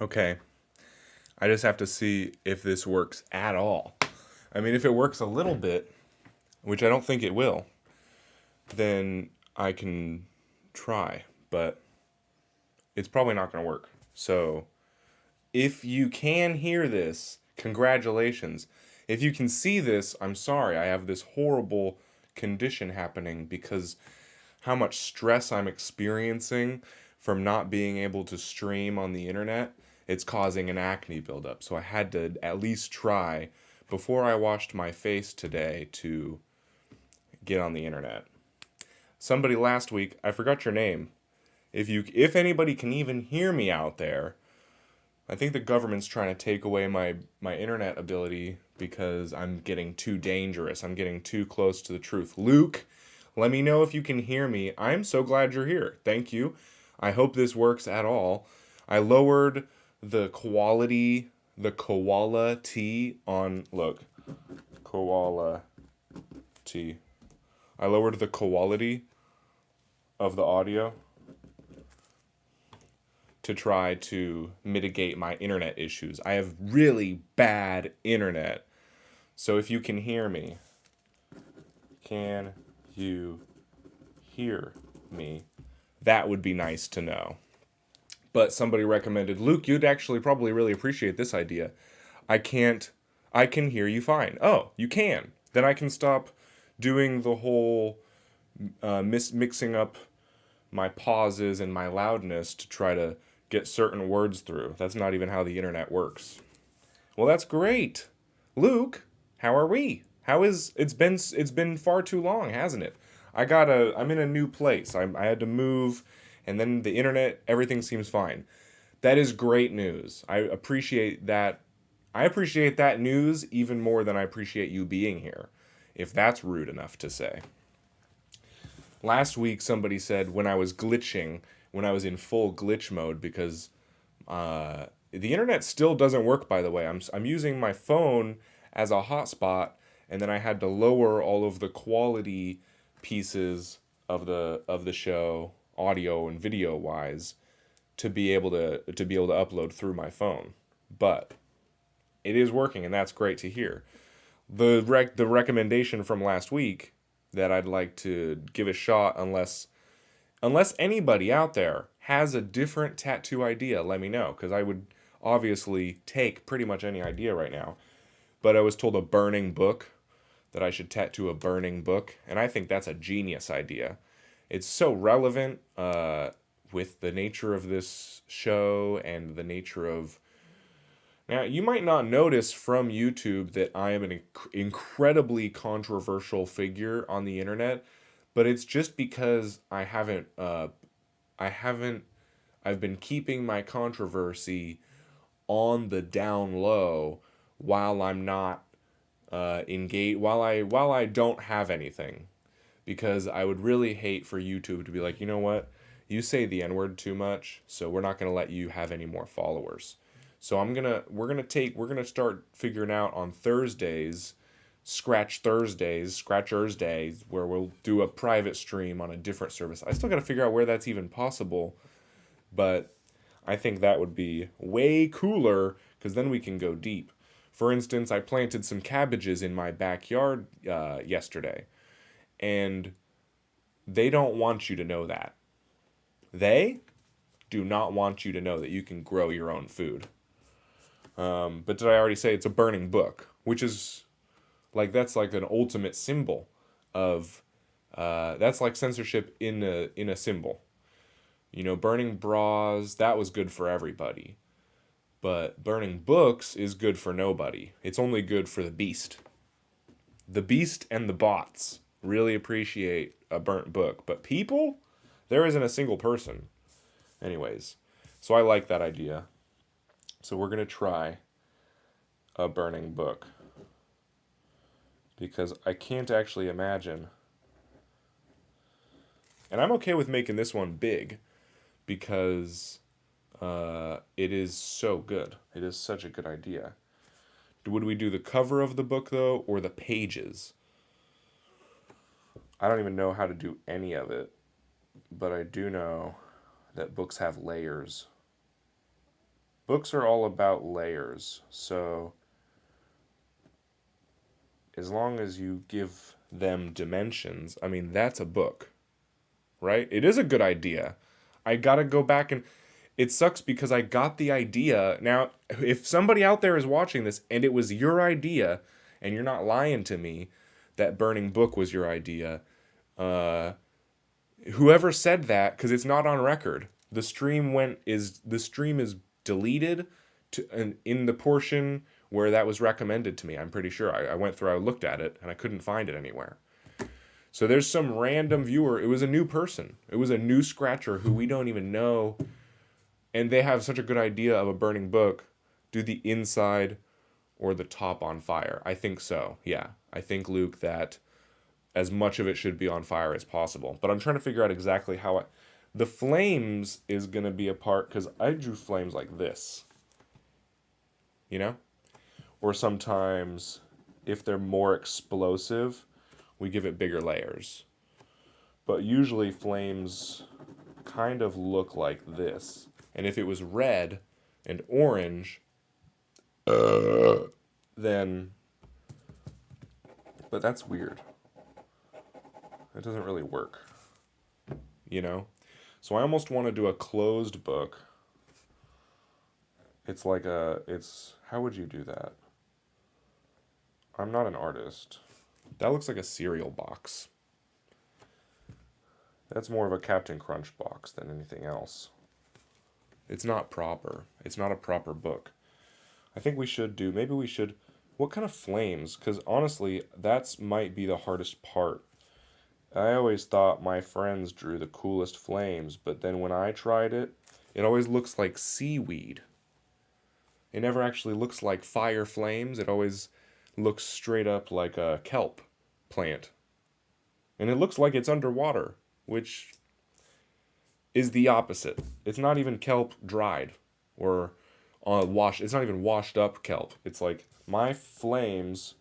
Okay. I just have to see if this works at all. I mean, if it works a little bit, which I don't think it will, then I can try, but it's probably not going to work. So, if you can hear this, congratulations. If you can see this, I'm sorry. I have this horrible condition happening because how much stress I'm experiencing from not being able to stream on the internet, it's causing an acne buildup. So I had to at least try before I washed my face today to get on the internet. Somebody last week, I forgot your name. If anybody can even hear me out there, I think the government's trying to take away my internet ability because I'm getting too dangerous. I'm getting too close to the truth. Luke, let me know if you can hear me. I'm so glad you're here. Thank you. I hope this works at all. I lowered the quality, the koala T on, look, koala T. I lowered the quality of the audio to try to mitigate my internet issues. I have really bad internet. So if you can hear me, can you hear me? That would be nice to know. But somebody recommended, Luke, you'd actually probably really appreciate this idea. I can't, I can hear you fine. Oh, you can. Then I can stop doing the whole mixing up my pauses and my loudness to try to get certain words through. That's not even how the internet works. Well, that's great. Luke, how are we? How is it's been far too long, hasn't it? I'm in a new place. I had to move and then the internet everything seems fine. That is great news. I appreciate that. I appreciate that news even more than I appreciate you being here. If that's rude enough to say. Last week somebody said when I was glitching, when I was in full glitch mode because the internet still doesn't work, by the way. I'm using my phone as a hotspot, and then I had to lower all of the quality pieces of the show, audio and video wise, to be able to upload through my phone. But it is working, and that's great to hear. The recommendation from last week that I'd like to give a shot, unless anybody out there has a different tattoo idea, let me know, because I would obviously take pretty much any idea right now. But I was told a burning book, that I should tattoo a burning book, and I think that's a genius idea. It's so relevant with the nature of this show and the nature of. Now, you might not notice from YouTube that I am an incredibly controversial figure on the internet, but it's just because I haven't I've been keeping my controversy on the down low while I'm not engaged while I don't have anything, because I would really hate for YouTube to be like, you know what, you say the N word too much, so we're not gonna let you have any more followers. So we're gonna start figuring out on Thursdays, Scratchers Days, where we'll do a private stream on a different service. I still got to figure out where that's even possible, but I think that would be way cooler because then we can go deep. For instance, I planted some cabbages in my backyard yesterday, and they don't want you to know that. They do not want you to know that you can grow your own food. But did I already say it's a burning book, which is like that's like an ultimate symbol of that's like censorship in a symbol. You know, burning bras, that was good for everybody. But burning books is good for nobody. It's only good for the beast. The beast and the bots really appreciate a burnt book. But people, there isn't a single person. Anyways, so I like that idea. So we're going to try a burning book. Because I can't actually imagine. And I'm okay with making this one big because it is so good. It is such a good idea. Would we do the cover of the book though, or the pages? I don't even know how to do any of it, but I do know that books have layers. Books are all about layers. So as long as you give them dimensions, I mean, that's a book, right? It is a good idea. I gotta go back and it sucks because I got the idea. Now, if somebody out there is watching this and it was your idea and you're not lying to me that burning book was your idea, uh, whoever said that, because it's not on record, the stream is deleted to and in the portion where that was recommended to me. I'm pretty sure I went through, I looked at it and I couldn't find it anywhere. So there's some random viewer. It was a new person. It was a new scratcher who we don't even know, and they have such a good idea of a burning book. Do the inside or the top on fire? I think so. Yeah, I think, Luke, that as much of it should be on fire as possible. But I'm trying to figure out exactly how the flames is going to be a part, because I drew flames like this, you know? Or sometimes, if they're more explosive, we give it bigger layers. But usually flames kind of look like this. And if it was red and orange, then... But that's weird. That doesn't really work, you know? So I almost want to do a closed book. It's like how would you do that? I'm not an artist. That looks like a cereal box. That's more of a Captain Crunch box than anything else. It's not proper. It's not a proper book. I think maybe we should, what kind of flames? Because honestly, that's might be the hardest part. I always thought my friends drew the coolest flames, but then when I tried it, it always looks like seaweed. It never actually looks like fire flames. It always looks straight up like a kelp plant. And it looks like it's underwater, which is the opposite. It's not even kelp dried or washed. It's not even washed up kelp. It's like my flames,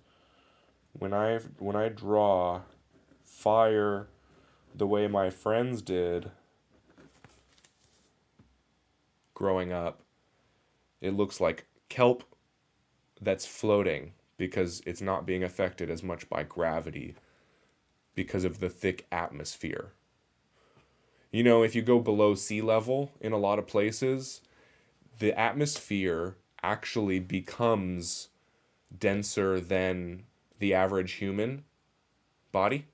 when I draw fire the way my friends did growing up, it looks like kelp that's floating because it's not being affected as much by gravity because of the thick atmosphere. You know, if you go below sea level in a lot of places, the atmosphere actually becomes denser than the average human body.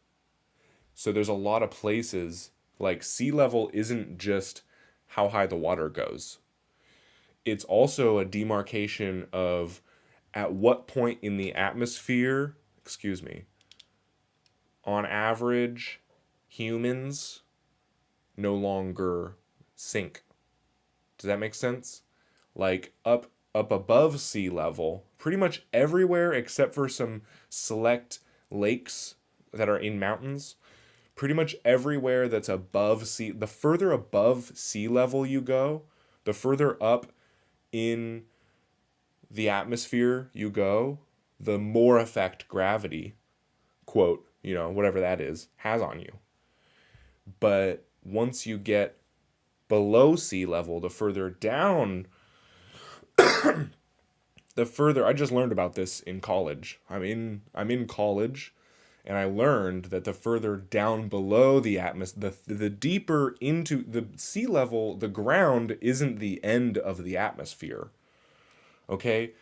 So there's a lot of places, like sea level isn't just how high the water goes. It's also a demarcation of at what point in the atmosphere, on average, humans no longer sink. Does that make sense? Like up above sea level, pretty much everywhere except for some select lakes that are in mountains, pretty much everywhere that's the further above sea level you go, the further up in the atmosphere you go, the more effect gravity, quote, whatever that is, has on you. But once you get below sea level, the further down, I just learned about this in college. I'm in college, and I learned that the further down below the atmosphere, the deeper into the sea level, the ground isn't the end of the atmosphere. Okay?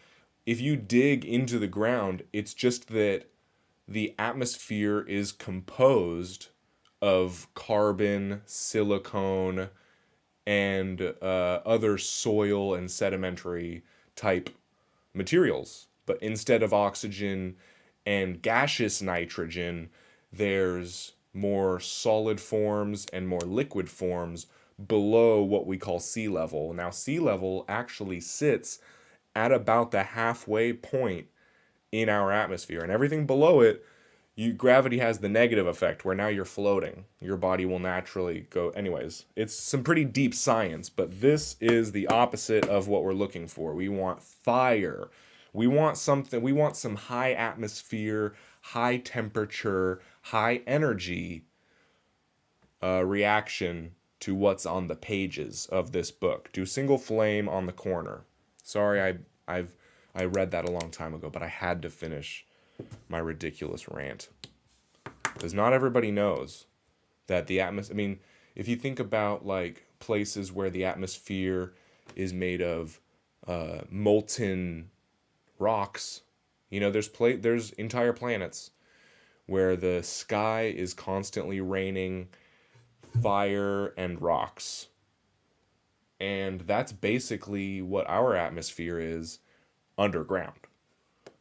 If you dig into the ground, it's just that the atmosphere is composed of carbon, silicone, and other soil and sedimentary type materials. But instead of oxygen and gaseous nitrogen, there's more solid forms and more liquid forms below what we call sea level. Now, sea level actually sits at about the halfway point in our atmosphere, and everything below it, gravity has the negative effect where now you're floating. Your body will naturally go. Anyways, it's some pretty deep science, but this is the opposite of what we're looking for. We want fire. We want some high atmosphere, high temperature, high energy reaction to what's on the pages of this book. Do single flame on the corner. Sorry, I read that a long time ago, but I had to finish my ridiculous rant. Because not everybody knows that the atmosphere, I mean, if you think about like places where the atmosphere is made of molten rocks, you know, there's entire planets where the sky is constantly raining fire and rocks. And that's basically what our atmosphere is underground.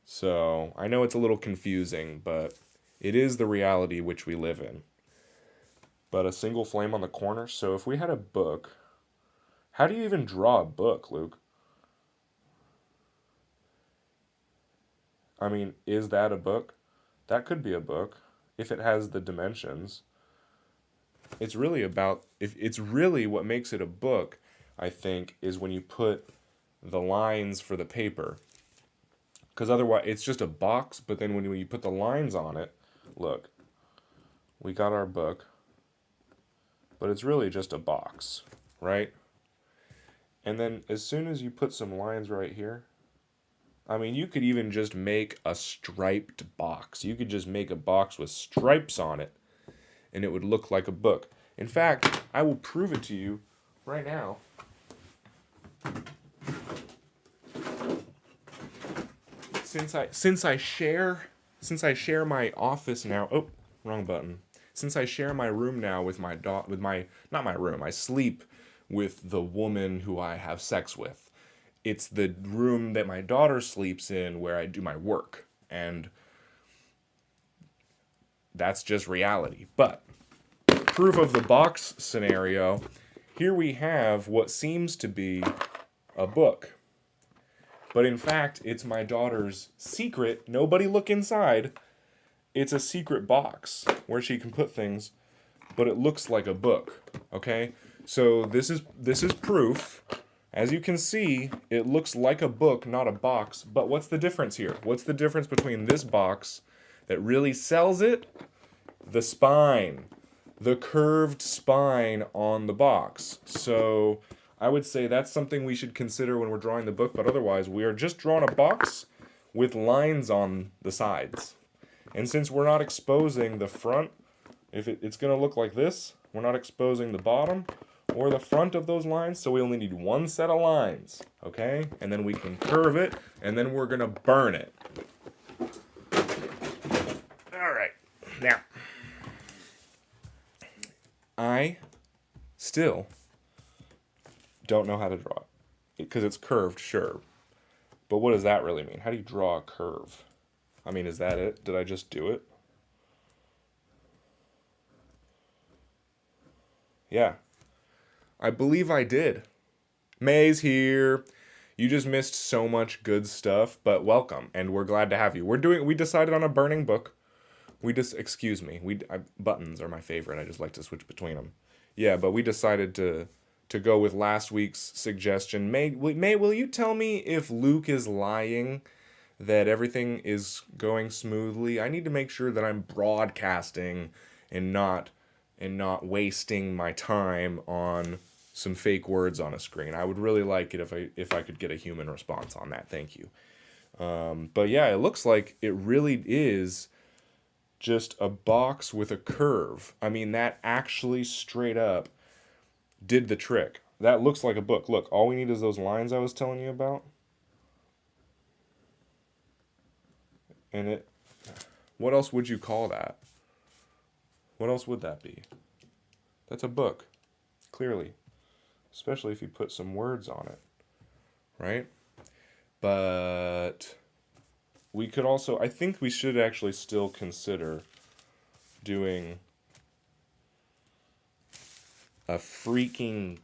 So I know it's a little confusing, but it is the reality which we live in. But a single flame on the corner. So if we had a book, how do you even draw a book, Luke? I mean, is that a book? That could be a book if it has the dimensions. It's really about, if it's really what makes it a book, I think, is when you put the lines for the paper. Because otherwise, it's just a box, but then when you put the lines on it, look, we got our book, but it's really just a box, right? And then as soon as you put some lines right here, I mean, you could even just make a striped box. You could just make a box with stripes on it, and it would look like a book. In fact, I will prove it to you right now. Since I share my office now. Oh, wrong button. Since I share my room now with my not my room. I sleep with the woman who I have sex with. It's the room that my daughter sleeps in where I do my work, and that's just reality. But proof of the box scenario, here we have what seems to be a book. But in fact, it's my daughter's secret. Nobody look inside. It's a secret box where she can put things, but it looks like a book. Okay? So this is proof. As you can see, it looks like a book, not a box. But what's the difference here? What's the difference between this box that really sells it? The spine. The curved spine on the box. So I would say that's something we should consider when we're drawing the book, but otherwise we are just drawing a box with lines on the sides. And since we're not exposing the front, if it's going to look like this, we're not exposing the bottom or the front of those lines, so we only need one set of lines, okay? And then we can curve it, and then we're going to burn it. All right, now, I still don't know how to draw it. Because it's curved, sure. But what does that really mean? How do you draw a curve? I mean, is that it? Did I just do it? Yeah. I believe I did. May's here. You just missed so much good stuff, but welcome, and we're glad to have you. We decided on a burning book. Excuse me. Buttons are my favorite. I just like to switch between them. Yeah, but we decided to go with last week's suggestion. May, will you tell me if Luke is lying that everything is going smoothly? I need to make sure that I'm broadcasting and not wasting my time on some fake words on a screen. I would really like it if I could get a human response on that. Thank you. But yeah, it looks like it really is just a box with a curve. I mean, that actually straight up did the trick. That looks like a book. Look, all we need is those lines I was telling you about. And what else would you call that? What else would that be? That's a book, clearly. Especially if you put some words on it, right? But we could also, I think we should actually still consider doing a dang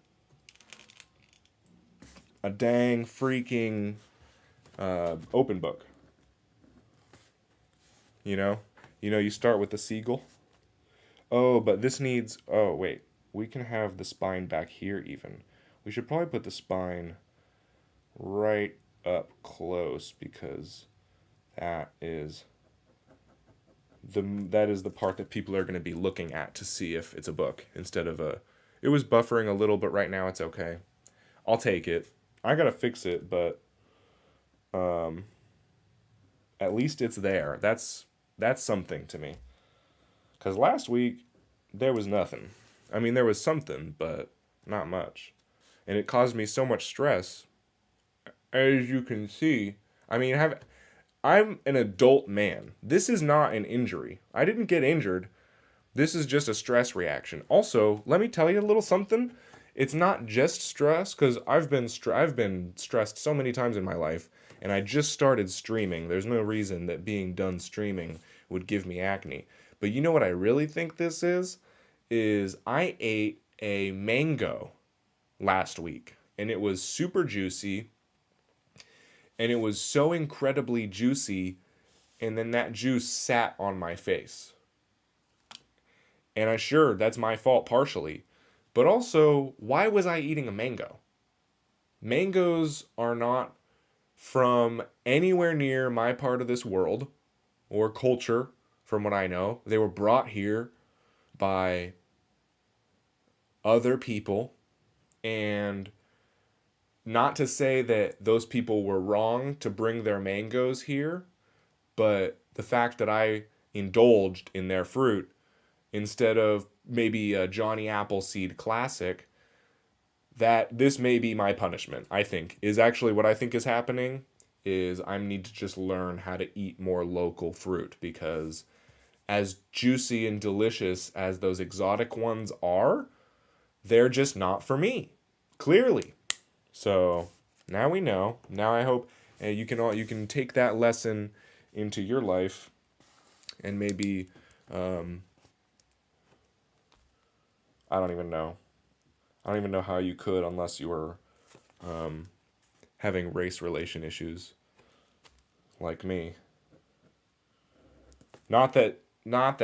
freaking open book. You start with the seagull. Oh, but this needs, oh wait, we can have the spine back here even. We should probably put the spine right up close because that is the part that people are going to be looking at to see if it's a book instead of it was buffering a little, but right now it's okay. I'll take it. I got to fix it, but Um, at least it's there. That's something to me. Because last week, there was nothing. I mean, there was something, but not much. And it caused me so much stress, as you can see. I mean, I'm an adult man. This is not an injury. I didn't get injured. This is just a stress reaction. Also, let me tell you a little something. It's not just stress because I've been stressed so many times in my life, and I just started streaming. There's no reason that being done streaming would give me acne. But you know what I really think this is? Is I ate a mango last week, and it was super juicy, and it was so incredibly juicy, and then that juice sat on my face. And I sure that's my fault partially. But also, why was I eating a mango? Mangoes are not from anywhere near my part of this world or culture, from what I know. They were brought here by other people. And not to say that those people were wrong to bring their mangoes here, but the fact that I indulged in their fruit instead of maybe a Johnny Appleseed classic, that this may be my punishment. I think is actually what I think is happening is I need to just learn how to eat more local fruit because as juicy and delicious as those exotic ones are, they're just not for me. Clearly. So, now we know. Now I hope you can take that lesson into your life and maybe I don't even know. I don't even know how you could unless you were having race relation issues like me. Not that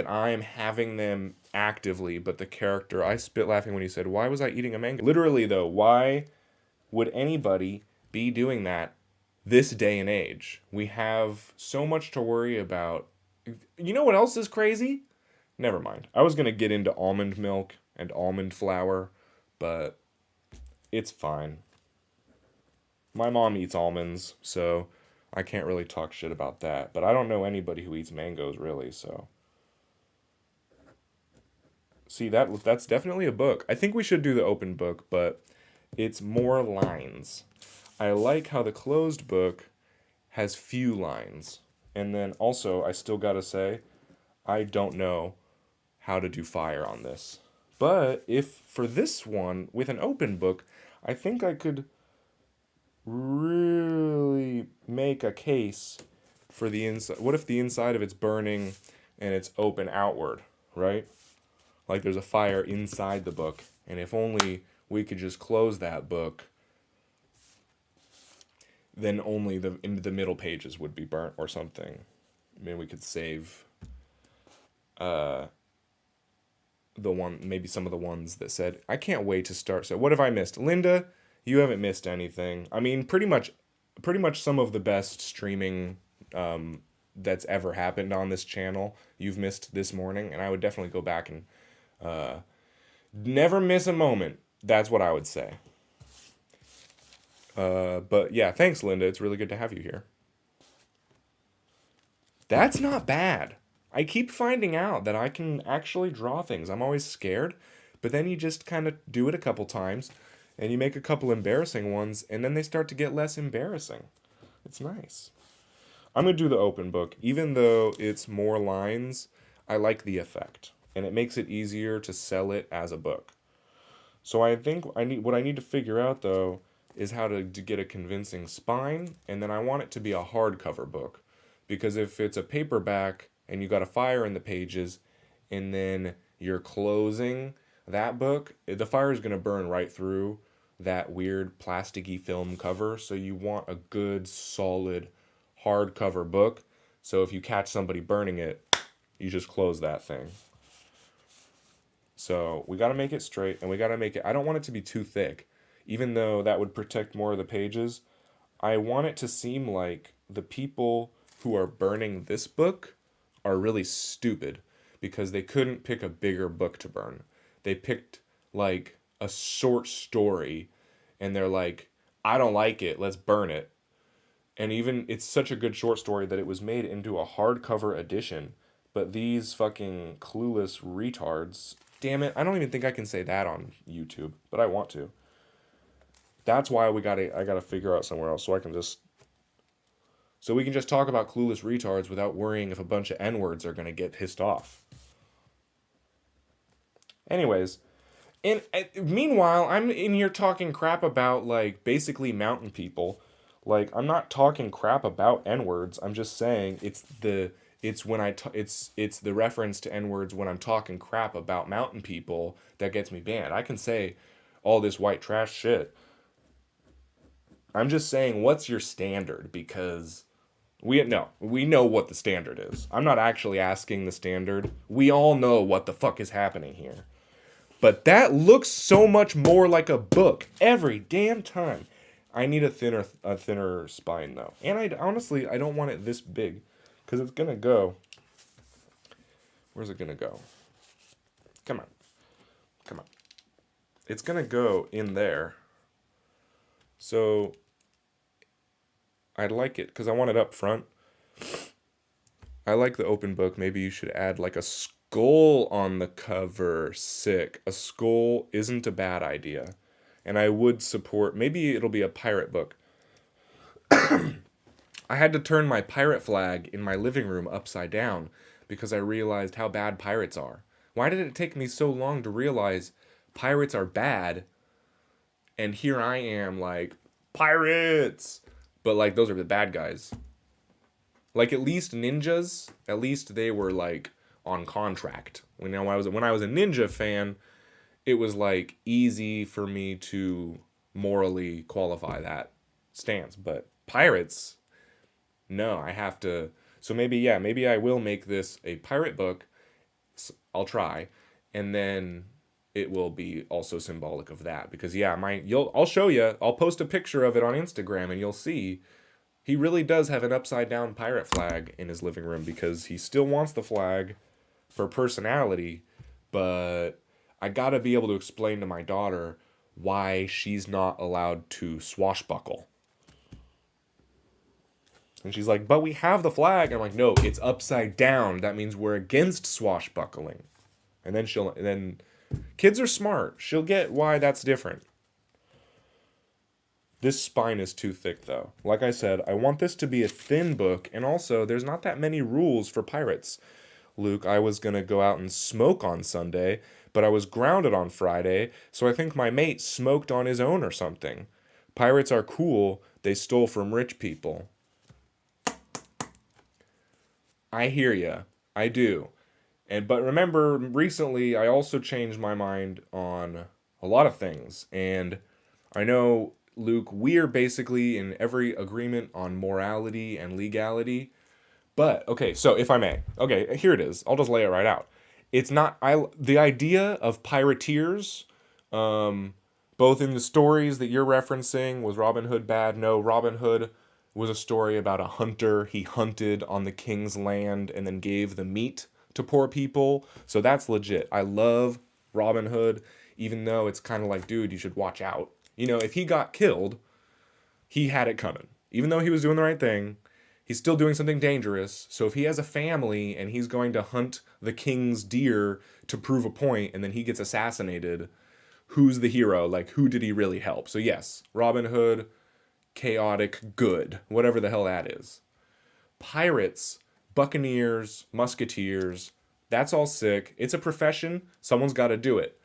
I'm having them actively, but the character I spit laughing when he said, "Why was I eating a mango?" Literally though, why would anybody be doing that this day and age? We have so much to worry about. You know what else is crazy? Never mind. I was going to get into almond milk and almond flour, but it's fine. My mom eats almonds, so I can't really talk shit about that. But I don't know anybody who eats mangoes really, so. See, that's definitely a book. I think we should do the open book, but it's more lines. I like how the closed book has few lines. And then also, I still gotta say, I don't know how to do fire on this. But if for this one, with an open book, I think I could really make a case for the inside. What if the inside of it's burning and it's open outward, right? Like there's a fire inside the book. And if only we could just close that book, then only the middle pages would be burnt or something. Maybe we could save uh, maybe some of the ones that said, I can't wait to start. So what have I missed? Linda, you haven't missed anything. I mean, pretty much some of the best streaming that's ever happened on this channel you've missed this morning, and I would definitely go back and never miss a moment. That's what I would say. But yeah, thanks, Linda. It's really good to have you here. That's not bad. I keep finding out that I can actually draw things. I'm always scared, but then you just kind of do it a couple times and you make a couple embarrassing ones and then they start to get less embarrassing. It's nice. I'm going to do the open book. Even though it's more lines, I like the effect and it makes it easier to sell it as a book. So I think what I need to figure out though is how to get a convincing spine, and then I want it to be a hardcover book. Because if it's a paperback and you got a fire in the pages and then you're closing that book, the fire is going to burn right through that weird plasticky film cover. So you want a good, solid hardcover book. So if you catch somebody burning it, you just close that thing. So we got to make it straight and we got to make it, I don't want it to be too thick. Even though that would protect more of the pages, I want it to seem like the people who are burning this book are really stupid because they couldn't pick a bigger book to burn. They picked like a short story and they're like, I don't like it, let's burn it. And even it's such a good short story that it was made into a hardcover edition. But these fucking clueless retards, damn it, I don't even think I can say that on YouTube, but I want to. That's why I gotta figure out somewhere else so we can just talk about clueless retards without worrying if a bunch of N-words are gonna get pissed off. Anyways, and meanwhile, I'm in here talking crap about like basically mountain people. Like I'm not talking crap about N-words. I'm just saying it's when it's the reference to N-words when I'm talking crap about mountain people that gets me banned. I can say all this white trash shit. I'm just saying what's your standard because we know what the standard is. I'm not actually asking the standard. We all know what the fuck is happening here. But that looks so much more like a book every damn time. I need a thinner spine though. And I honestly I don't want it this big cuz it's going to go. Where's it going to go? Come on. Come on. It's going to go in there. So I'd like it cuz I want it up front. I like the open book. Maybe you should add like a skull on the cover. Sick. A skull isn't a bad idea. And I would support, maybe it'll be a pirate book. I had to turn my pirate flag in my living room upside down because I realized how bad pirates are. Why did it take me so long to realize pirates are bad? And here I am like, pirates! But like, those are the bad guys. Like at least ninjas, at least they were like on contract. When I was a ninja fan, it was like easy for me to morally qualify that stance. But pirates, no, I have to. So maybe I will make this a pirate book. I'll try, and then it will be also symbolic of that because I'll show you. I'll post a picture of it on Instagram, and you'll see. He really does have an upside down pirate flag in his living room because he still wants the flag for personality, but I gotta be able to explain to my daughter why she's not allowed to swashbuckle. And she's like, but we have the flag. I'm like, no, it's upside down. That means we're against swashbuckling. And then kids are smart. She'll get why that's different. This spine is too thick, though. Like I said, I want this to be a thin book, and also, there's not that many rules for pirates. Luke, I was going to go out and smoke on Sunday, but I was grounded on Friday, so I think my mate smoked on his own or something. Pirates are cool. They stole from rich people. I hear ya. I do. But remember, recently, I also changed my mind on a lot of things, and I know, Luke, we're basically in every agreement on morality and legality. But, okay, so if I may. Okay, here it is. I'll just lay it right out. It's not, the idea of pirateers, both in the stories that you're referencing, was Robin Hood bad? No, Robin Hood was a story about a hunter. He hunted on the king's land and then gave the meat to poor people. So that's legit. I love Robin Hood, even though it's kind of like, dude, you should watch out. You know, if he got killed, he had it coming. Even though he was doing the right thing, he's still doing something dangerous. So if he has a family and he's going to hunt the king's deer to prove a point and then he gets assassinated, who's the hero? Like, who did he really help? So yes, Robin Hood, chaotic good, whatever the hell that is. Pirates, buccaneers, musketeers, that's all sick. It's a profession. Someone's got to do it.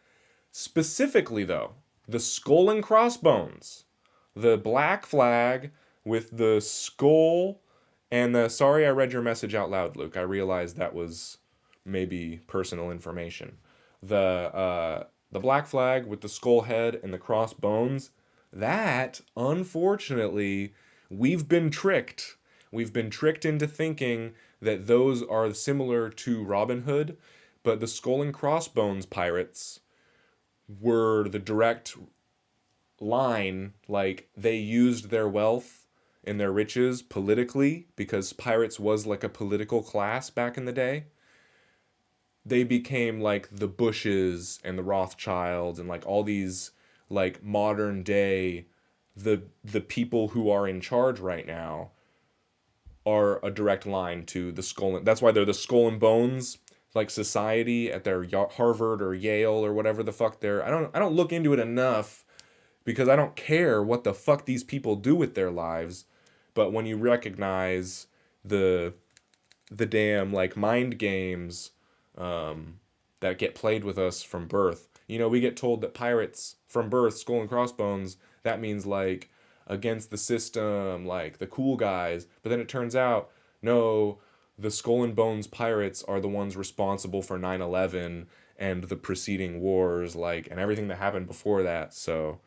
Specifically, though, the skull and crossbones, the black flag with the skull and the, sorry I read your message out loud, Luke. I realized that was maybe personal information. The black flag with the skull head and the crossbones, that, unfortunately, we've been tricked. We've been tricked into thinking that those are similar to Robin Hood, but the skull and crossbones pirates were the direct line, like they used their wealth and their riches politically because pirates was like a political class back in the day. They became like the Bushes and the Rothschilds and like all these like modern day the people who are in charge right now are a direct line to the skull. That's why they're the Skull and Bones like society at their Harvard or Yale or whatever the fuck they're. I don't look into it enough because I don't care what the fuck these people do with their lives. But when you recognize the damn like mind games that get played with us from birth. We get told that pirates from birth, skull and crossbones, that means like against the system, like the cool guys. But then it turns out, no, the skull and bones pirates are the ones responsible for 9/11 and the preceding wars, like, and everything that happened before that. So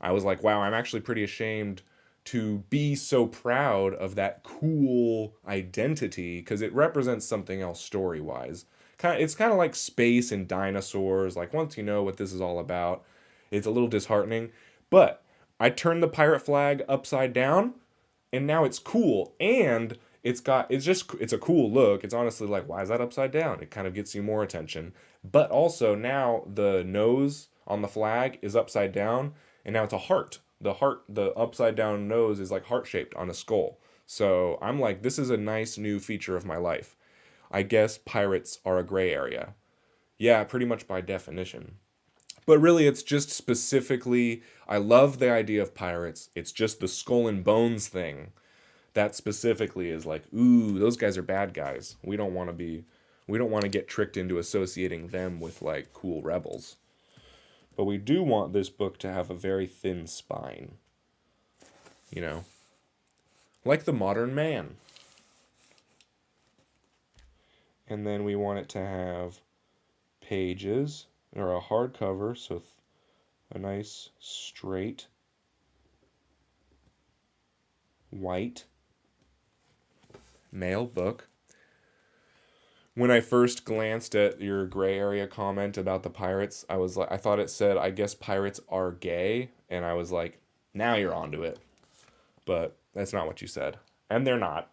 I was like, wow, I'm actually pretty ashamed to be so proud of that cool identity because it represents something else story wise. It's kind of like space and dinosaurs. Like once you know what this is all about, it's a little disheartening. But I turned the pirate flag upside down, and now it's cool. And it's a cool look. It's honestly like, why is that upside down? It kind of gets you more attention. But also now the nose on the flag is upside down, and now it's a heart. The upside down nose is like heart shaped on a skull. So I'm like, this is a nice new feature of my life. I guess pirates are a gray area. Yeah, pretty much by definition. But really, it's just specifically, I love the idea of pirates. It's just the skull and bones thing that specifically is like, ooh, those guys are bad guys. We don't want to get tricked into associating them with like cool rebels. But we do want this book to have a very thin spine. You know, like the modern man. And then we want it to have pages or a hardcover, so a nice straight white male book. When I first glanced at your gray area comment about the pirates, I thought it said, I guess pirates are gay, and I was like, now you're onto it. But that's not what you said. And they're not.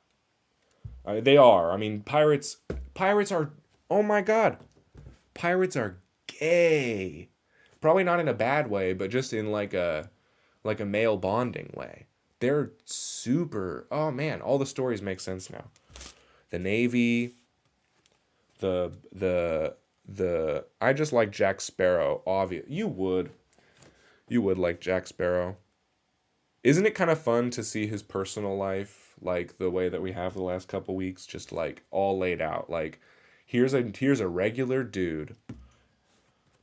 They are. I mean, pirates are, oh my god. Pirates are gay. Probably not in a bad way, but just in like a male bonding way. They're super, oh man, all the stories make sense now. The Navy, the I just like Jack Sparrow. Obvious. You would like Jack Sparrow. Isn't it kind of fun to see his personal life, like the way that we have the last couple weeks, just like all laid out? Like, here's a regular dude.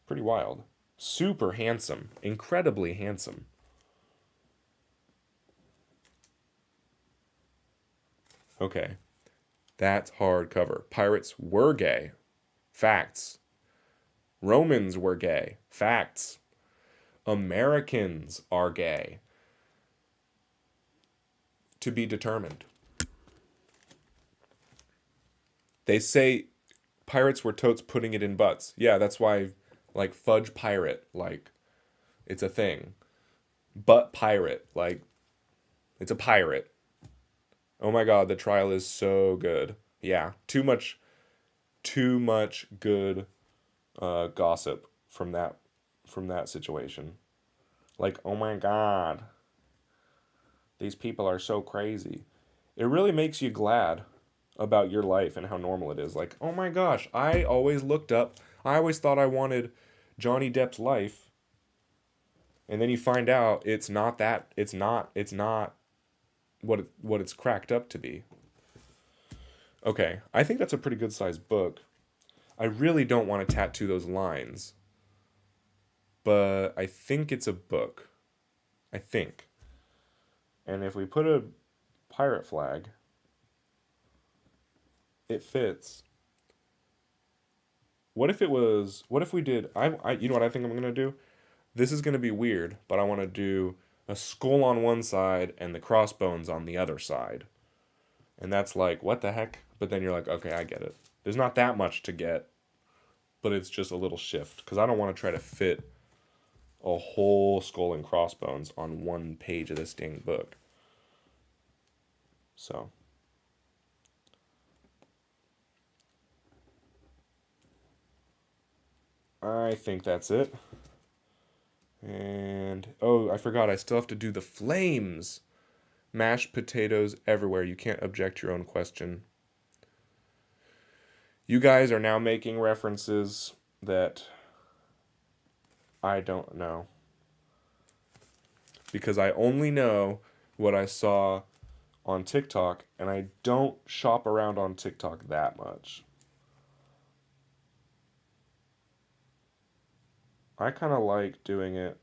Pretty wild. Super handsome. Incredibly handsome. Okay. That's hardcover. Pirates were gay. Facts. Romans were gay. Facts. Americans are gay. To be determined. They say pirates were totes putting it in butts. Yeah, that's why, like, fudge pirate, like, it's a thing. Butt pirate, like, it's a pirate. Oh my god, the trial is so good. Yeah, too much good gossip from that situation. Like, oh my god, these people are so crazy. It really makes you glad about your life and how normal it is. Like, oh my gosh, I always thought I wanted Johnny Depp's life. And then you find out it's not what it's cracked up to be. Okay, I think that's a pretty good sized book. I really don't want to tattoo those lines, but I think it's a book. I think. And if we put a pirate flag, it fits. What if we did, you know what I think I'm going to do? This is going to be weird, but I want to do a skull on one side and the crossbones on the other side. And that's like, what the heck? But then you're like, okay, I get it. There's not that much to get, but it's just a little shift because I don't want to try to fit a whole skull and crossbones on one page of this dang book. So, I think that's it. And, oh, I forgot, I still have to do the flames. Mashed potatoes everywhere. You can't object your own question. You guys are now making references that I don't know. Because I only know what I saw on TikTok, and I don't shop around on TikTok that much. I kind of like doing it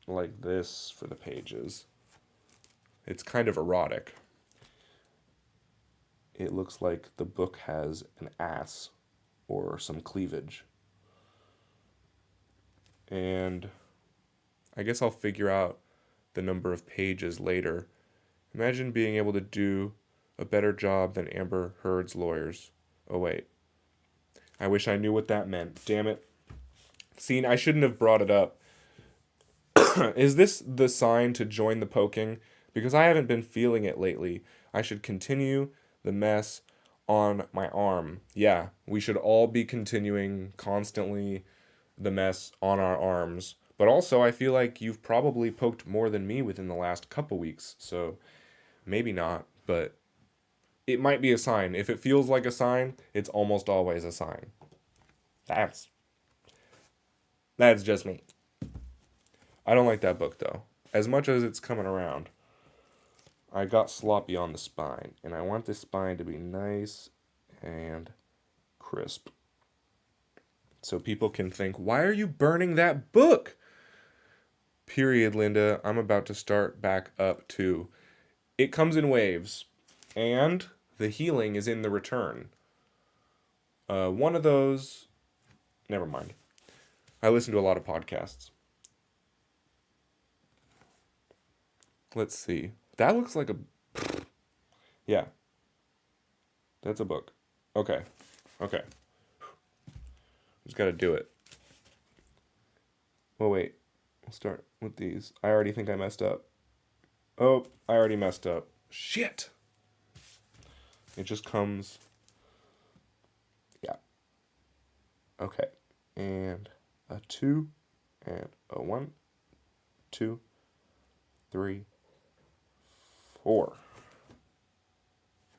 like this for the pages. It's kind of erotic. It looks like the book has an ass or some cleavage. And I guess I'll figure out the number of pages later. Imagine being able to do a better job than Amber Heard's lawyers. Oh, wait. I wish I knew what that meant. Damn it. See, I shouldn't have brought it up. Is this the sign to join the poking? Because I haven't been feeling it lately. I should continue the mess on my arm. Yeah, we should all be continuing constantly the mess on our arms. But also, I feel like you've probably poked more than me within the last couple weeks. So maybe not, but it might be a sign. If it feels like a sign, it's almost always a sign. That's just me. I don't like that book, though. As much as it's coming around, I got sloppy on the spine, and I want this spine to be nice and crisp. So people can think, why are you burning that book? Period, Linda. I'm about to start back up, too. It comes in waves, and the healing is in the return. One of those... Never mind. I listen to a lot of podcasts. Let's see. That looks like a... Yeah. That's a book. Okay. Just gotta do it. Well, wait. We'll start with these. I already think I messed up. Oh, I already messed up. Shit! It just comes... Yeah. Okay. And a 2, and a 1, 2, 3, 4.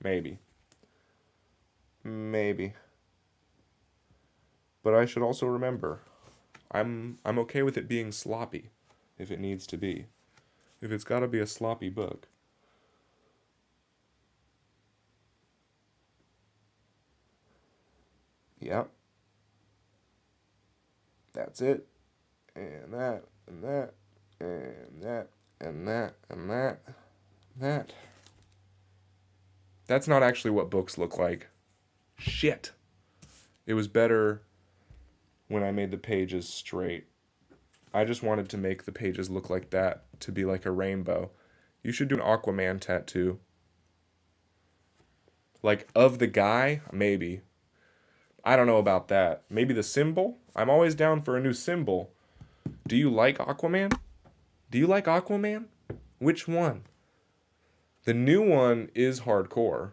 Maybe. But I should also remember, I'm okay with it being sloppy, if it needs to be. If it's got to be a sloppy book. Yep. That's it. And that, and that, and that, and that, and that, and that. That's not actually what books look like. Shit. It was better when I made the pages straight. I just wanted to make the pages look like that, to be like a rainbow. You should do an Aquaman tattoo. Like, of the guy? Maybe. I don't know about that. Maybe the symbol? I'm always down for a new symbol. Do you like Aquaman? Which one? The new one is hardcore,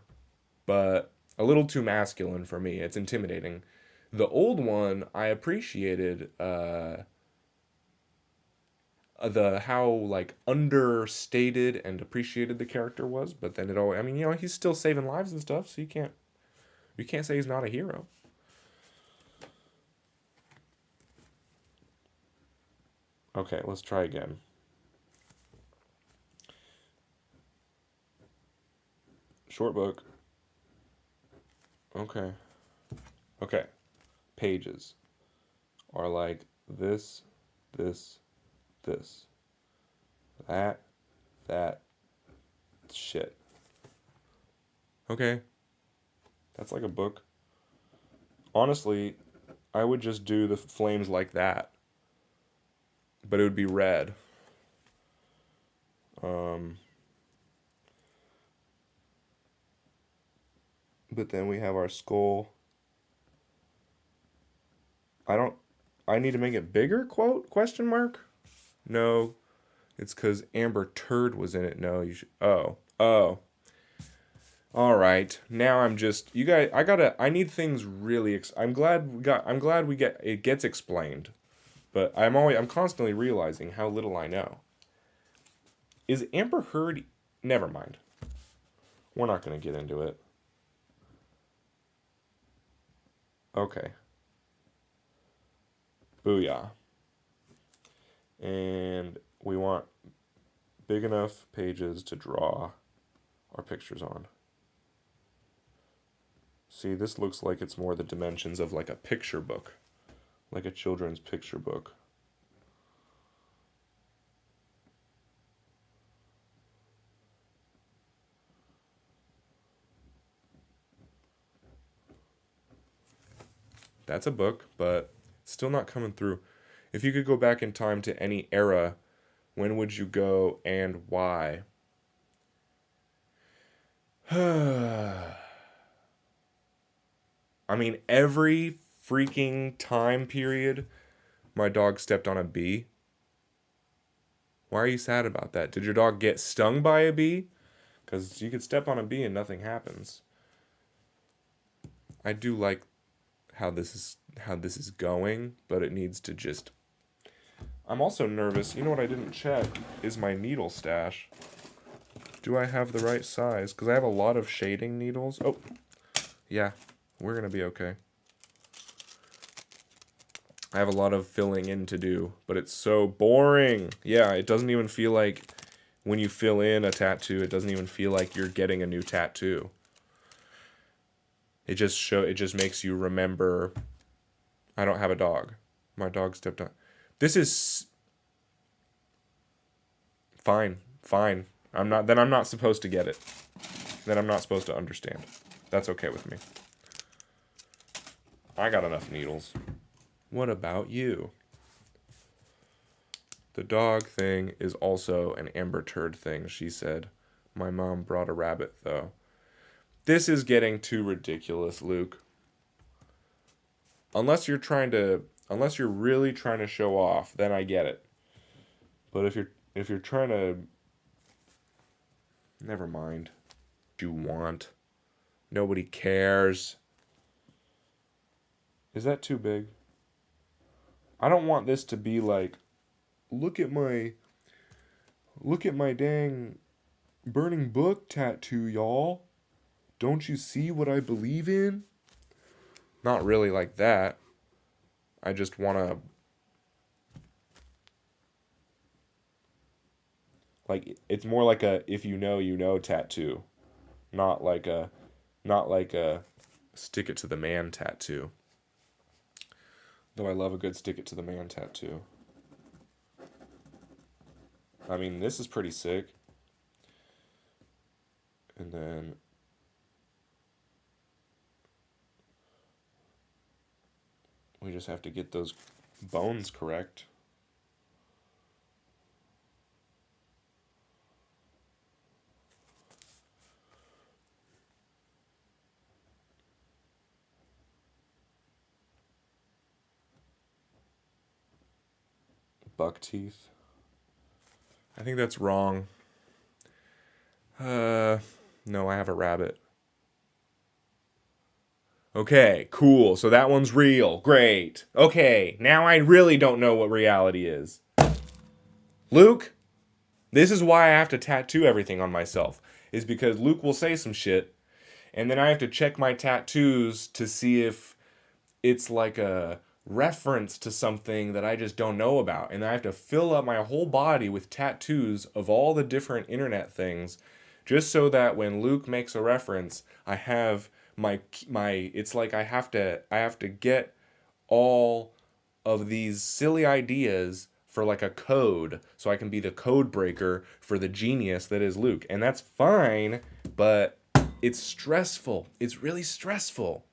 but a little too masculine for me. It's intimidating. The old one, I appreciated the how like understated and appreciated the character was, but then it all, I mean, he's still saving lives and stuff, so you can't say he's not a hero. Okay, let's try again. Short book. Okay. Pages are like this, that, shit. Okay. That's like a book. Honestly, I would just do the flames like that. But it would be red. But then we have our skull. I need to make it bigger, question mark? No, it's because Amber Turd was in it. No, you should, oh. All right, now I'm just, you guys, I need things really, I'm glad it gets explained, but I'm constantly realizing how little I know. Is Amber Heard, Never mind. We're not going to get into it. Okay. Booyah. And we want big enough pages to draw our pictures on. See, this looks like it's more the dimensions of like a picture book, like a children's picture book. That's a book, but it's still not coming through. If you could go back in time to any era, when would you go and why? I mean, every freaking time period, my dog stepped on a bee. Why are you sad about that? Did your dog get stung by a bee? Because you could step on a bee and nothing happens. I do like how this is going, but it needs to just... I'm also nervous. You know what I didn't check is my needle stash. Do I have the right size? Because I have a lot of shading needles. Oh, yeah, we're going to be okay. I have a lot of filling in to do, but it's so boring. Yeah, it doesn't even feel like when you fill in a tattoo, it doesn't even feel like you're getting a new tattoo. It just makes you remember, I don't have a dog. My dog stepped on. This is fine. I'm not supposed to get it. Then I'm not supposed to understand. That's okay with me. I got enough needles. What about you? The dog thing is also an Amber Turd thing, she said. My mom brought a rabbit, though. This is getting too ridiculous, Luke. Unless you're really trying to show off, then I get it. But if you're trying to... Never mind. What you want. Nobody cares. Is that too big? I don't want this to be like, look at my dang burning book tattoo, y'all. Don't you see what I believe in? Not really like that. I just want to... Like, it's more like a if you know tattoo. Not like a stick it to the man tattoo. Though I love a good stick it to the man tattoo. I mean, this is pretty sick. And then... we just have to get those bones correct. Buck teeth. I think that's wrong. No, I have a rabbit. Okay, cool. So that one's real. Great. Okay, now I really don't know what reality is. Luke, this is why I have to tattoo everything on myself. Is because Luke will say some shit, and then I have to check my tattoos to see if it's like a reference to something that I just don't know about. And I have to fill up my whole body with tattoos of all the different internet things, just so that when Luke makes a reference, I have my it's like I have to get all of these silly ideas for like a code, so I can be the code breaker for the genius that is Luke. And that's fine, but it's stressful. It's really stressful.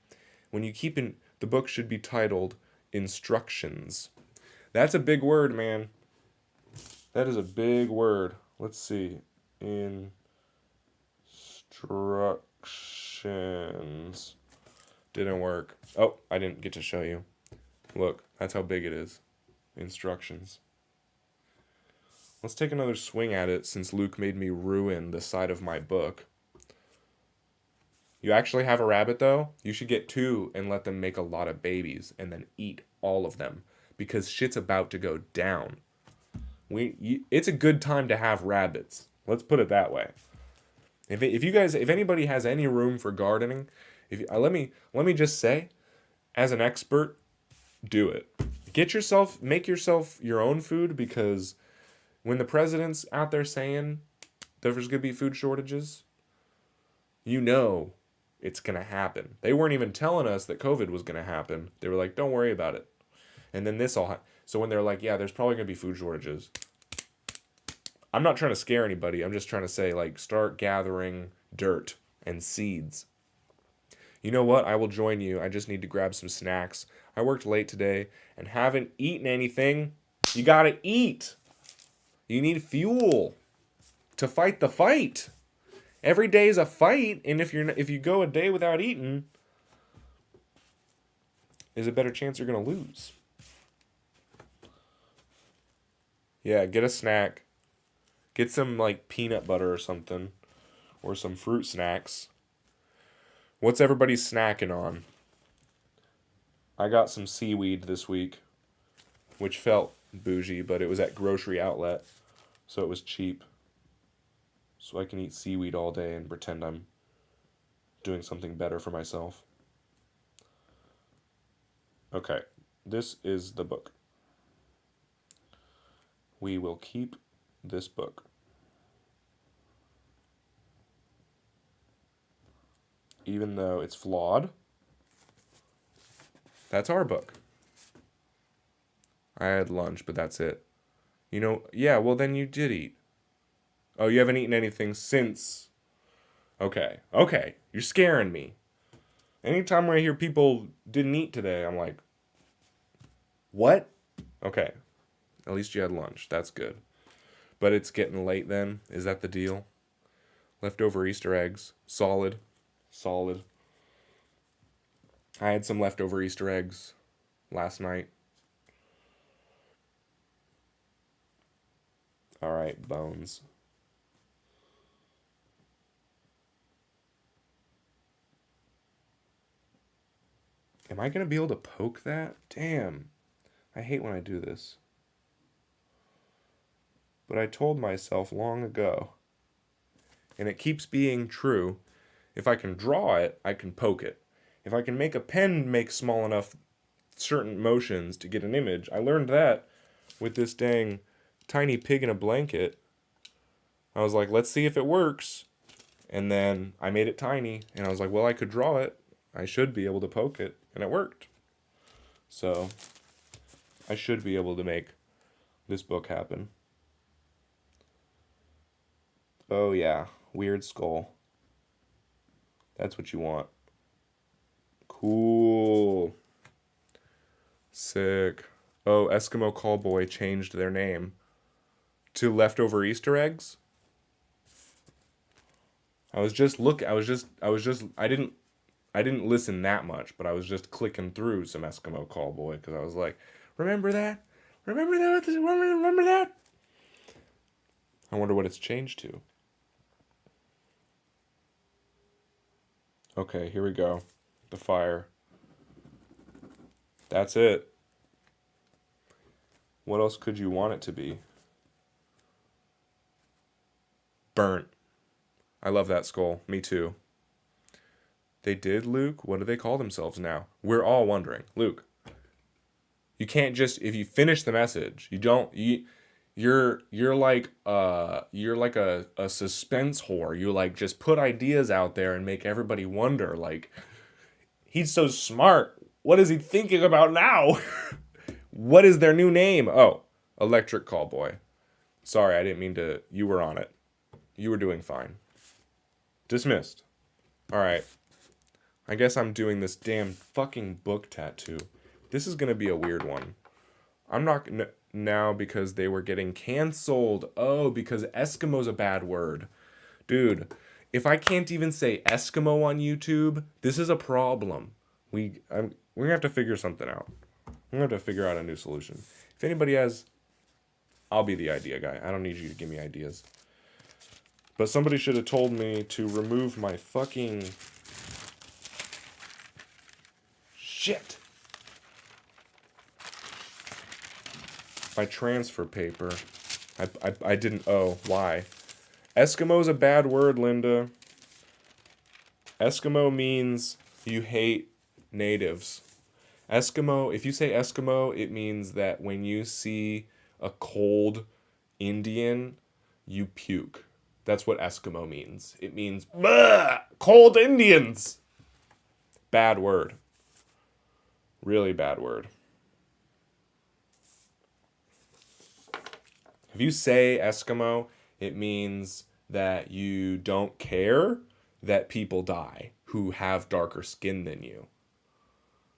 When you keep in, the book should be titled Instructions. That's a big word, man. That is a big word. Let's see. Instructions. Didn't work. Oh, I didn't get to show you. Look, that's how big it is. Instructions. Let's take another swing at it since Luke made me ruin the side of my book. You actually have a rabbit, though? You should get 2 and let them make a lot of babies and then eat all of them, because shit's about to go down. It's a good time to have rabbits. Let's put it that way. If anybody has any room for gardening, let me just say, as an expert, do it. Make yourself your own food, because when the president's out there saying there's gonna be food shortages, you know it's gonna happen. They weren't even telling us that COVID was gonna happen. They were like, "Don't worry about it." And then so when they're like, "Yeah, there's probably gonna be food shortages," I'm not trying to scare anybody. I'm just trying to say, like, start gathering dirt and seeds. You know what? I will join you. I just need to grab some snacks. I worked late today and haven't eaten anything. You gotta eat. You need fuel to fight the fight. Every day is a fight, and if you go a day without eating, there's a better chance you're gonna lose. Yeah, get a snack. Get some like peanut butter or something, or some fruit snacks. What's everybody snacking on? I got some seaweed this week, which felt bougie, but it was at Grocery Outlet, so it was cheap. So I can eat seaweed all day and pretend I'm doing something better for myself. Okay, this is the book. We will keep this book. Even though it's flawed, that's our book. I had lunch, but that's it. Yeah, well then you did eat. Oh, you haven't eaten anything since. Okay, you're scaring me. Anytime when I hear people didn't eat today, I'm like, what? Okay, at least you had lunch. That's good. But it's getting late then. Is that the deal? Leftover Easter eggs. Solid. I had some leftover Easter eggs last night. All right, Bones. Am I going to be able to poke that? Damn. I hate when I do this. But I told myself long ago, and it keeps being true, if I can draw it, I can poke it. If I can make a pen make small enough certain motions to get an image, I learned that with this dang tiny pig in a blanket. I was like, let's see if it works. And then I made it tiny, and I was like, well, I could draw it. I should be able to poke it, and it worked. So I should be able to make this book happen. Oh yeah, weird skull. That's what you want. Cool. Sick. Oh, Eskimo Callboy changed their name to Leftover Easter Eggs. I didn't listen that much, but I was just clicking through some Eskimo Callboy because I was like, remember that? Remember that? Remember that? I wonder what it's changed to. Okay, here we go. The fire. That's it. What else could you want it to be? Burnt. I love that skull. Me too. They did, Luke? What do they call themselves now? We're all wondering. Luke, you can't just, if you finish the message, you're like a suspense whore. You like just put ideas out there and make everybody wonder, like, he's so smart. What is he thinking about now? What is their new name? Oh, Electric Callboy. Sorry, I didn't mean to. You were on it. You were doing fine. Dismissed. Alright. I guess I'm doing this damn fucking book tattoo. This is gonna be a weird one. I'm not gonna now because they were getting canceled. Oh, because Eskimo's a bad word. Dude, if I can't even say Eskimo on YouTube, this is a problem. We're gonna have to figure something out. We're gonna have to figure out a new solution. If anybody has, I'll be the idea guy. I don't need you to give me ideas. But somebody should have told me to remove my fucking shit. My transfer paper. I didn't. Oh, why? Eskimo's a bad word, Linda. Eskimo means you hate natives. Eskimo, if you say Eskimo, it means that when you see a cold Indian, you puke. That's what Eskimo means. It means, cold Indians. Bad word. Really bad word. If you say Eskimo, it means that you don't care that people die who have darker skin than you.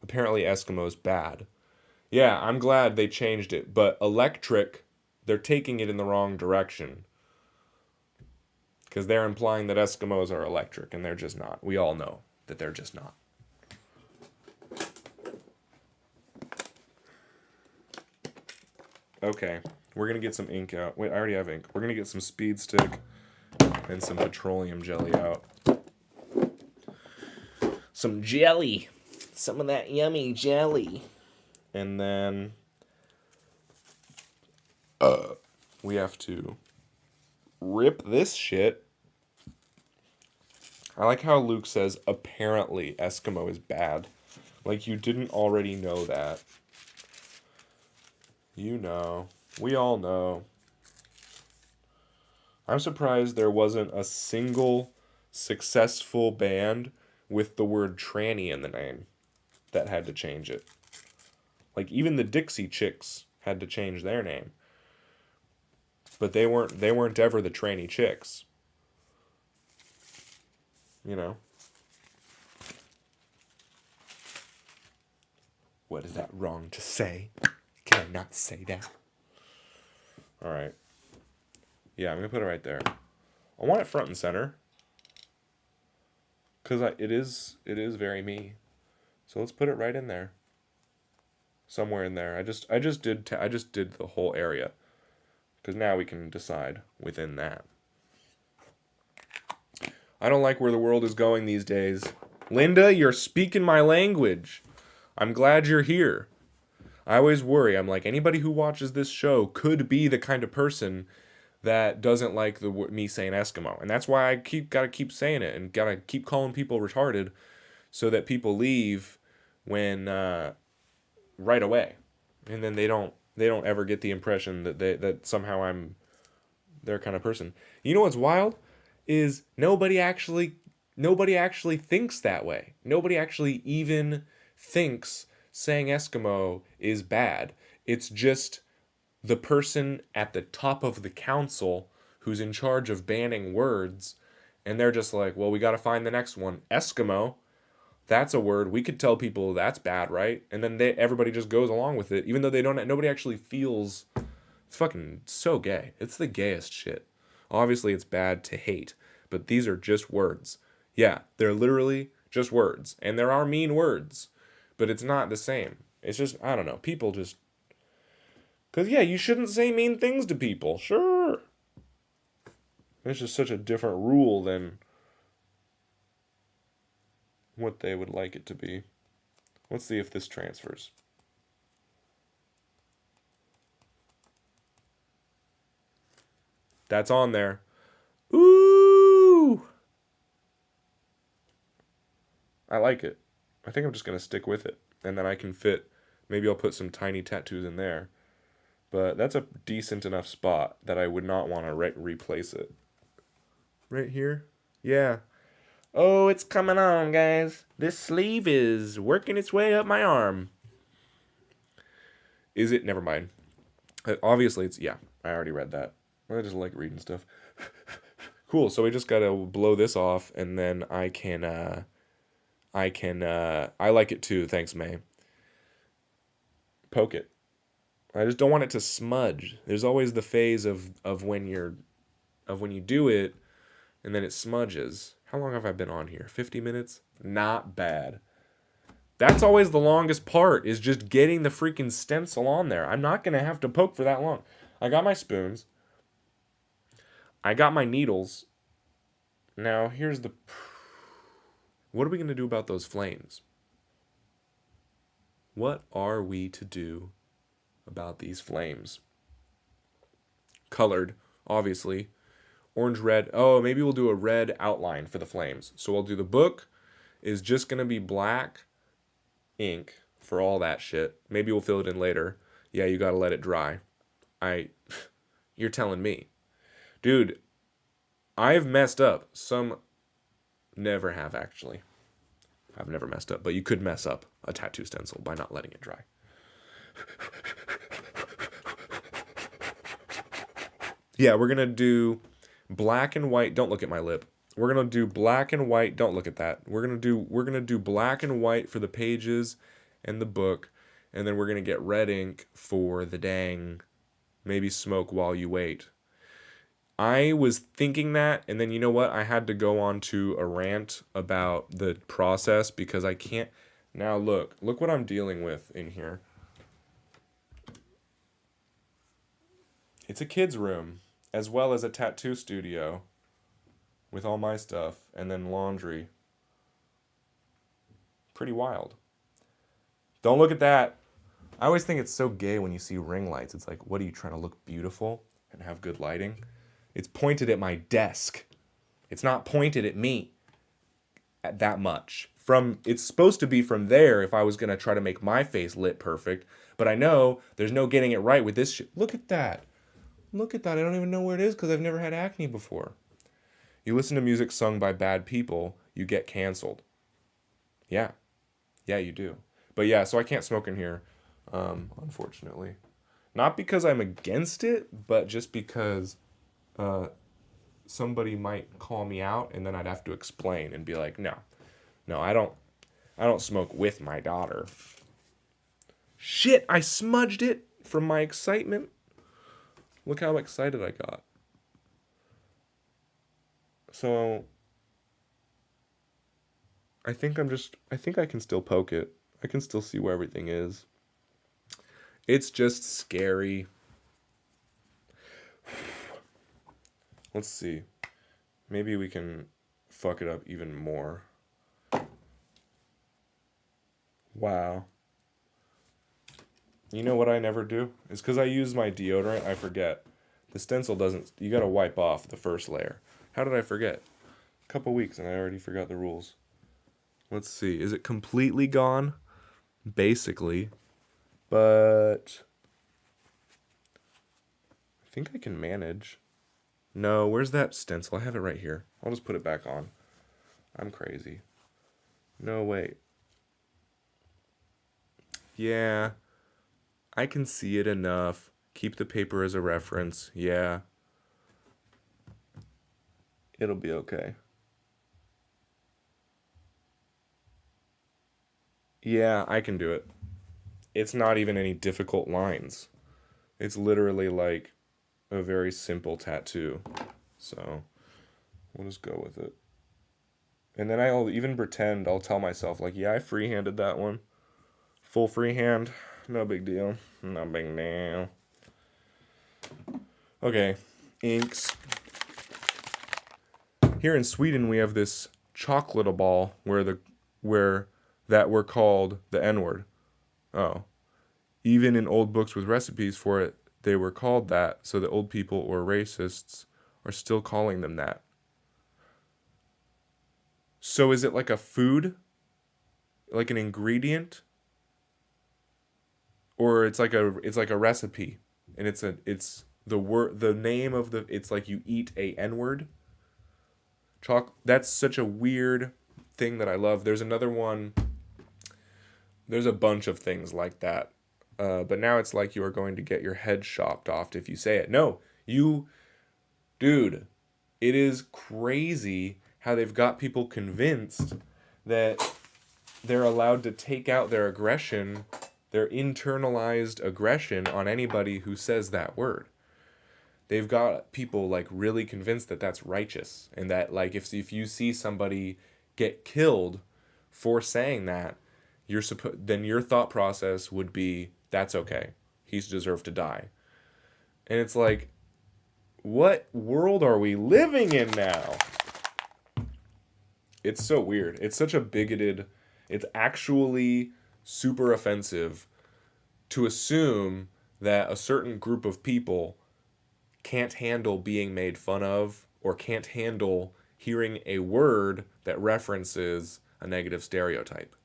Apparently Eskimo's bad. Yeah, I'm glad they changed it, but electric, they're taking it in the wrong direction. Because they're implying that Eskimos are electric, and they're just not. We all know that they're just not. Okay, we're going to get some ink out. Wait, I already have ink. We're going to get some speed stick and some petroleum jelly out. Some jelly. Some of that yummy jelly. And then we have to rip this shit. I like how Luke says, apparently Eskimo is bad. Like you didn't already know that. You know. We all know. I'm surprised there wasn't a single successful band with the word tranny in the name that had to change it. Like even the Dixie Chicks had to change their name. But they weren't ever the tranny chicks. You know. What is that wrong to say? Can I not say that? Alright. Yeah, I'm going to put it right there. I want it front and center. Because it is very me. So let's put it right in there. Somewhere in there. I just did the whole area. Because now we can decide within that. I don't like where the world is going these days. Linda, you're speaking my language. I'm glad you're here. I always worry. I'm like, anybody who watches this show could be the kind of person that doesn't like me saying Eskimo. And that's why I gotta keep saying it and gotta keep calling people retarded so that people leave when right away. And then they don't ever get the impression that somehow I'm their kind of person. You know what's wild? Is nobody actually thinks that way. Nobody actually even thinks saying Eskimo is bad. It's just the person at the top of the council who's in charge of banning words, and they're just like, well, we got to find the next one. Eskimo, that's a word. We could tell people that's bad, right? And then everybody just goes along with it, even though nobody actually feels. It's fucking so gay. It's the gayest shit. Obviously, it's bad to hate, but these are just words. Yeah, they're literally just words, and there are mean words, but it's not the same. It's just, I don't know, people just... Because, yeah, you shouldn't say mean things to people, sure. It's just such a different rule than what they would like it to be. Let's see if this transfers. That's on there. Ooh! I like it. I think I'm just going to stick with it. And then I can fit, maybe I'll put some tiny tattoos in there. But that's a decent enough spot that I would not want to replace it. Right here? Yeah. Oh, it's coming on, guys. This sleeve is working its way up my arm. Is it? Never mind. Obviously, it's, yeah, I already read that. I just like reading stuff. Cool, so we just gotta blow this off, and then I like it too, thanks, May. Poke it. I just don't want it to smudge. There's always the phase of when you do it, and then it smudges. How long have I been on here? 50 minutes? Not bad. That's always the longest part, is just getting the freaking stencil on there. I'm not gonna have to poke for that long. I got my spoons. I got my needles. Now, here's the... What are we going to do about those flames? What are we to do about these flames? Colored, obviously. Orange, red. Oh, maybe we'll do a red outline for the flames. So we'll do the book is just going to be black ink for all that shit. Maybe we'll fill it in later. Yeah, you got to let it dry. You're telling me. Dude, I've messed up. Some never have, actually. I've never messed up, but you could mess up a tattoo stencil by not letting it dry. Yeah, we're going to do black and white. Don't look at my lip. We're going to do black and white. Don't look at that. We're going to do black and white for the pages and the book, and then we're going to get red ink for the dang maybe smoke while you wait. I was thinking that, and then you know what? I had to go on to a rant about the process because I can't. Now look what I'm dealing with in here. It's a kid's room, as well as a tattoo studio with all my stuff, and then laundry. Pretty wild. Don't look at that. I always think it's so gay when you see ring lights. It's like, what are you trying to look beautiful and have good lighting? It's pointed at my desk. It's not pointed at me at that much. It's supposed to be from there if I was going to try to make my face lit perfect. But I know there's no getting it right with this shit. Look at that. Look at that. I don't even know where it is because I've never had acne before. You listen to music sung by bad people, you get canceled. Yeah. Yeah, you do. But yeah, so I can't smoke in here, unfortunately. Not because I'm against it, but just because somebody might call me out and then I'd have to explain and be like, no, I don't smoke with my daughter. Shit, I smudged it from my excitement. Look how excited I got. So I think I can still poke it. I can still see where everything is. It's just scary. Let's see. Maybe we can fuck it up even more. Wow. You know what I never do? It's because I use my deodorant, I forget. The stencil doesn't, you gotta wipe off the first layer. How did I forget? A couple weeks and I already forgot the rules. Let's see. Is it completely gone? Basically. But I think I can manage. No, where's that stencil? I have it right here. I'll just put it back on. I'm crazy. No, wait. Yeah. I can see it enough. Keep the paper as a reference. Yeah. It'll be okay. Yeah, I can do it. It's not even any difficult lines. It's literally like a very simple tattoo. So we'll just go with it. And then I'll even pretend, I'll tell myself, like, yeah, I freehanded that one. Full freehand. No big deal. No big deal. Okay. Inks. Here in Sweden, we have this chocolate ball where that were called the N-word. Oh. Even in old books with recipes for it, they were called that, so the old people or racists are still calling them that. So is it like a food? Like an ingredient? Or it's like a recipe and it's the name of it's like you eat a N-word? That's such a weird thing that I love. There's another one. There's a bunch of things like that. But now it's like you are going to get your head chopped off if you say it. No, dude, it is crazy how they've got people convinced that they're allowed to take out their aggression, their internalized aggression on anybody who says that word. They've got people like really convinced that that's righteous and that like if you see somebody get killed for saying that, then your thought process would be that's okay. He's deserved to die. And it's like, what world are we living in now? It's so weird. It's such a bigoted, it's actually super offensive to assume that a certain group of people can't handle being made fun of or can't handle hearing a word that references a negative stereotype.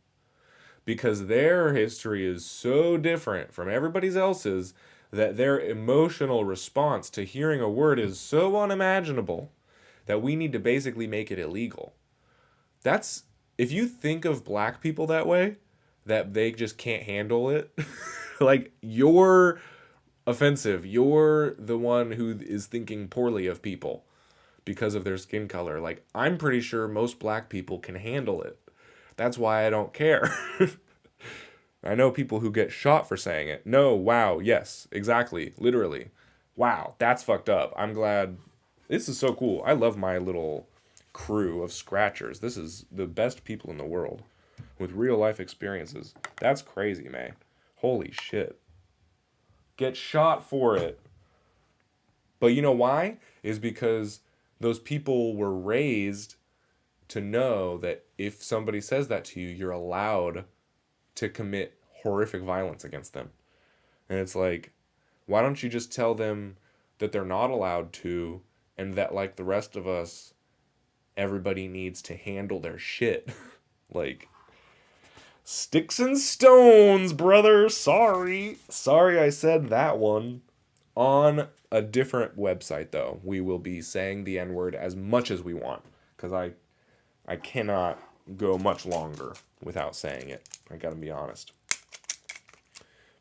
Because their history is so different from everybody else's that their emotional response to hearing a word is so unimaginable that we need to basically make it illegal. That's, if you think of black people that way, that they just can't handle it, like, you're offensive. You're the one who is thinking poorly of people because of their skin color. Like, I'm pretty sure most black people can handle it. That's why I don't care. I know people who get shot for saying it. No, wow, yes, exactly, literally. Wow, that's fucked up. I'm glad. This is so cool. I love my little crew of scratchers. This is the best people in the world with real life experiences. That's crazy, man. Holy shit. Get shot for it. But you know why? Is because those people were raised to know that if somebody says that to you, you're allowed to commit horrific violence against them. And it's like, why don't you just tell them that they're not allowed to, and that, like the rest of us, everybody needs to handle their shit? Like, sticks and stones, brother. Sorry I said that one. On a different website, though, we will be saying the N-word as much as we want, because I cannot go much longer without saying it. I gotta be honest.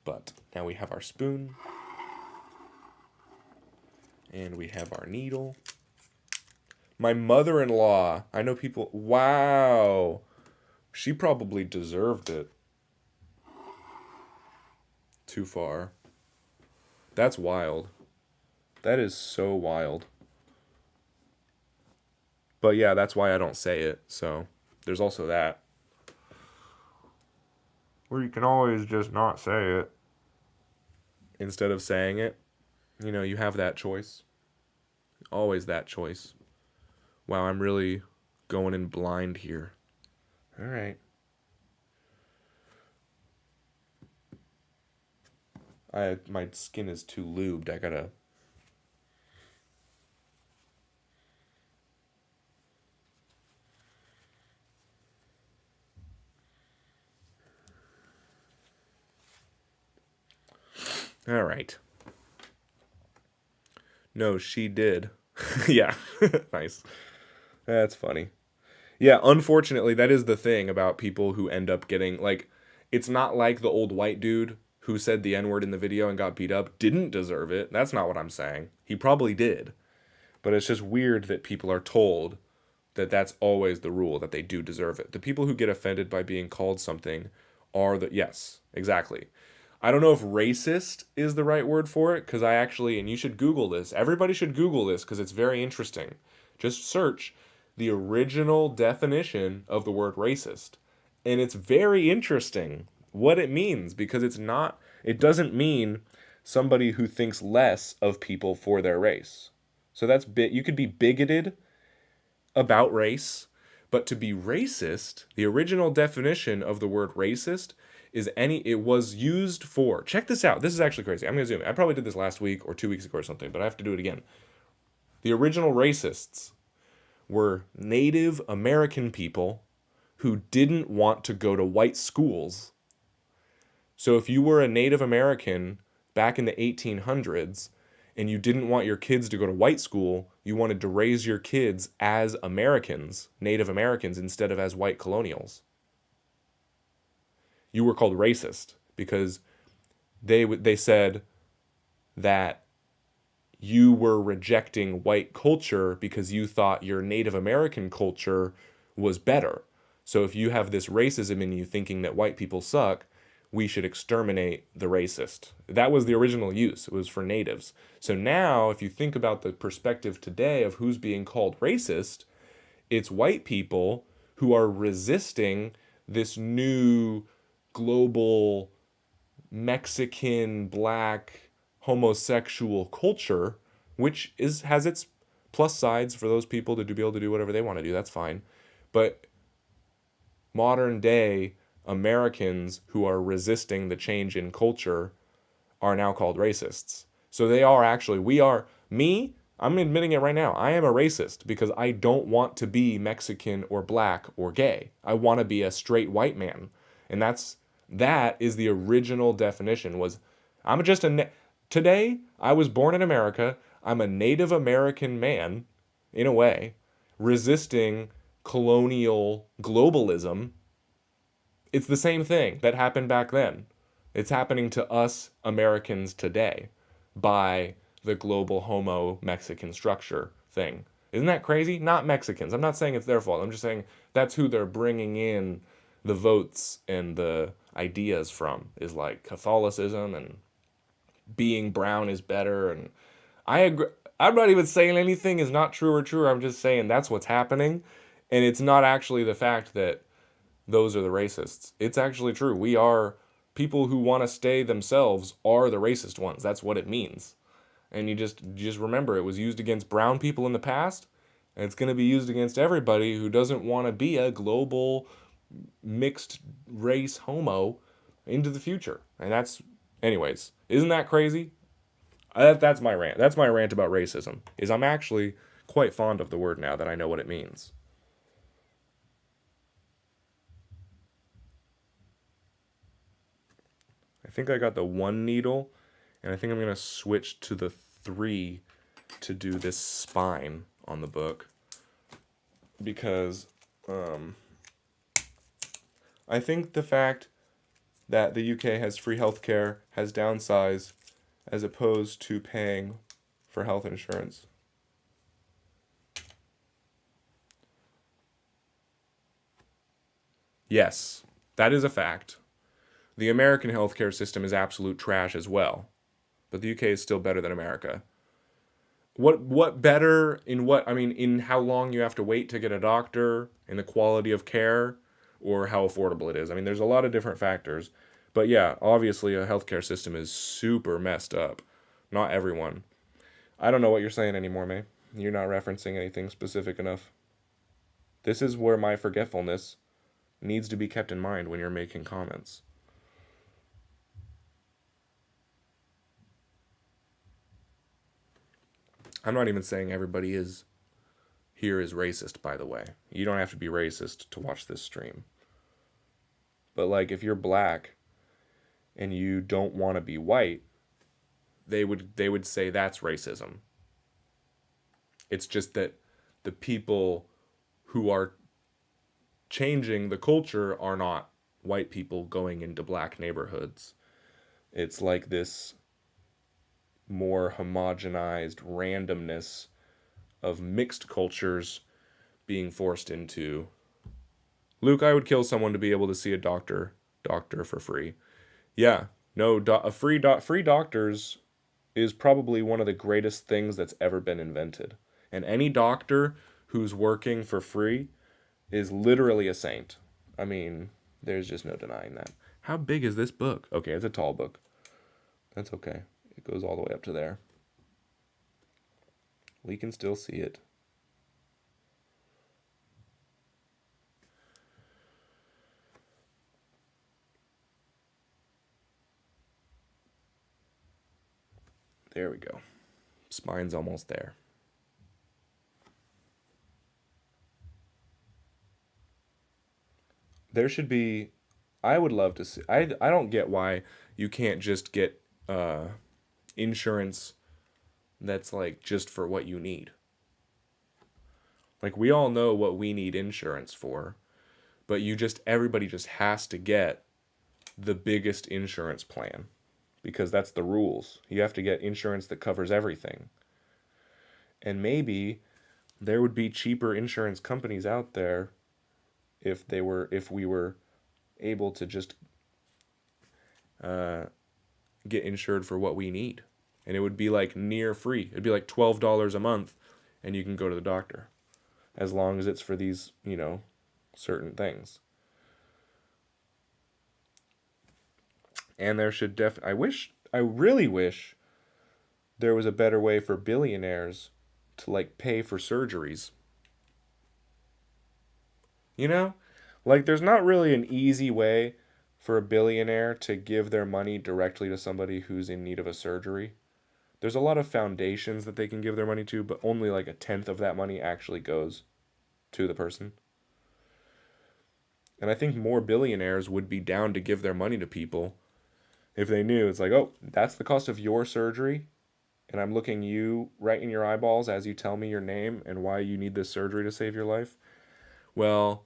But now we have our spoon. And we have our needle. My mother-in-law. I know people. Wow. She probably deserved it. Too far. That's wild. That is so wild. But yeah, that's why I don't say it. So there's also that. Or you can always just not say it. Instead of saying it. You know, you have that choice. Always that choice. Wow, I'm really going in blind here. All right. My skin is too lubed. I gotta... All right. No, she did. Yeah. Nice. That's funny. Yeah, unfortunately, that is the thing about people who end up getting, like, it's not like the old white dude who said the N-word in the video and got beat up didn't deserve it. That's not what I'm saying. He probably did. But it's just weird that people are told that that's always the rule, that they do deserve it. The people who get offended by being called something are the... Yes, exactly. I don't know if racist is the right word for it, because I actually... And you should Google this. Everybody should Google this, because it's very interesting. Just search the original definition of the word racist. And it's very interesting what it means, because it's not... It doesn't mean somebody who thinks less of people for their race. So that's you could be bigoted about race, but to be racist, the original definition of the word racist is it was used for, check this out, this is actually crazy, I'm gonna zoom in. I probably did this last week or 2 weeks ago or something, but I have to do it again. The original racists were Native American people who didn't want to go to white schools. So if you were a Native American back in the 1800s, and you didn't want your kids to go to white school, you wanted to raise your kids as Americans, Native Americans, instead of as white colonials. You were called racist because they said that you were rejecting white culture because you thought your Native American culture was better. So if you have this racism in you thinking that white people suck, we should exterminate the racist. That was the original use. It was for natives. So now, if you think about the perspective today of who's being called racist, it's white people who are resisting this new global Mexican, black, homosexual culture, which has its plus sides for those people to be able to do whatever they want to do. That's fine. But modern day Americans who are resisting the change in culture are now called racists. So they are actually, I'm admitting it right now. I am a racist because I don't want to be Mexican or black or gay. I want to be a straight white man. And that is the original definition was I'm just today I was born in America. I'm a Native American man in a way resisting colonial globalism. It's the same thing that happened back then. It's happening to us Americans today by the global homo Mexican structure thing. Isn't that crazy? Not Mexicans. I'm not saying it's their fault. I'm just saying that's who they're bringing in the votes and the ideas from is like Catholicism and being brown is better. And I agree. I'm not even saying anything is not true or true. I'm just saying that's what's happening. And it's not actually the fact that those are the racists. It's actually true. We are people who want to stay themselves are the racist ones. That's what it means. And you just remember it was used against brown people in the past, and it's going to be used against everybody who doesn't want to be a global mixed race homo into the future. And that's anyways, isn't that crazy? That's my rant. That's my rant about racism. Is I'm actually quite fond of the word now that I know what it means. I think I got the 1 needle, and I think I'm going to switch to the 3 to do this spine on the book. Because I think the fact that the UK has free healthcare has downsides as opposed to paying for health insurance. Yes, that is a fact. The American healthcare system is absolute trash as well, but the UK is still better than America. What better in what I mean in how long you have to wait to get a doctor, in the quality of care, or how affordable it is. I mean, there's a lot of different factors, but yeah, obviously a healthcare system is super messed up. Not everyone. I don't know what you're saying anymore, May. You're not referencing anything specific enough. This is where my forgetfulness needs to be kept in mind when you're making comments. I'm not even saying everybody is here is racist, by the way. You don't have to be racist to watch this stream. But like if you're black and you don't want to be white, they would say that's racism. It's just that the people who are changing the culture are not white people going into black neighborhoods. It's like this more homogenized randomness of mixed cultures being forced into. Luke, I would kill someone to be able to see a doctor for free. Yeah, no, free doctors is probably one of the greatest things that's ever been invented. And any doctor who's working for free is literally a saint. I mean, there's just no denying that. How big is this book? Okay, it's a tall book. That's okay. It goes all the way up to there. We can still see it. There we go. Spine's almost there. There should be. I would love to see. I don't get why you can't just get insurance that's like just for what you need. Like we all know what we need insurance for, but everybody just has to get the biggest insurance plan because that's the rules. You have to get insurance that covers everything. And maybe there would be cheaper insurance companies out there if we were able to just get insured for what we need. And it would be like near free. It'd be like $12 a month and you can go to the doctor as long as it's for these, certain things. And there should I really wish there was a better way for billionaires to like pay for surgeries. Like there's not really an easy way for a billionaire to give their money directly to somebody who's in need of a surgery. There's a lot of foundations that they can give their money to, but only like a tenth of that money actually goes to the person. And I think more billionaires would be down to give their money to people if they knew it's like, oh, that's the cost of your surgery, and I'm looking you right in your eyeballs as you tell me your name and why you need this surgery to save your life. Well,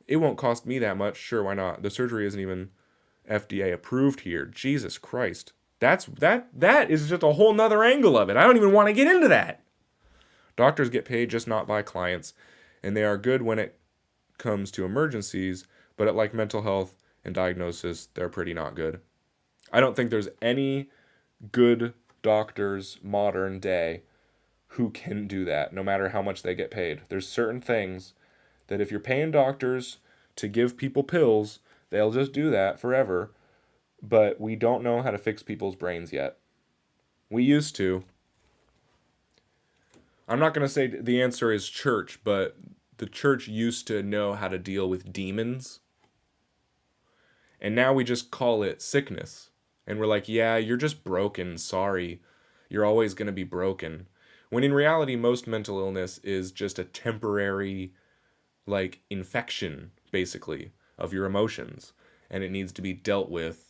it won't cost me that much. Sure, why not? The surgery isn't even FDA approved here. Jesus Christ. That is just a whole nother angle of it. I don't even want to get into that. Doctors get paid just not by clients, and they are good when it comes to emergencies, but at like mental health and diagnosis, they're pretty not good. I don't think there's any good doctors modern day who can do that, no matter how much they get paid. There's certain things that if you're paying doctors to give people pills, they'll just do that forever. But we don't know how to fix people's brains yet. We used to. I'm not going to say the answer is church, but the church used to know how to deal with demons. And now we just call it sickness. And we're like, yeah, you're just broken. Sorry. You're always going to be broken. When in reality, most mental illness is just a temporary, like, infection, basically, of your emotions. And it needs to be dealt with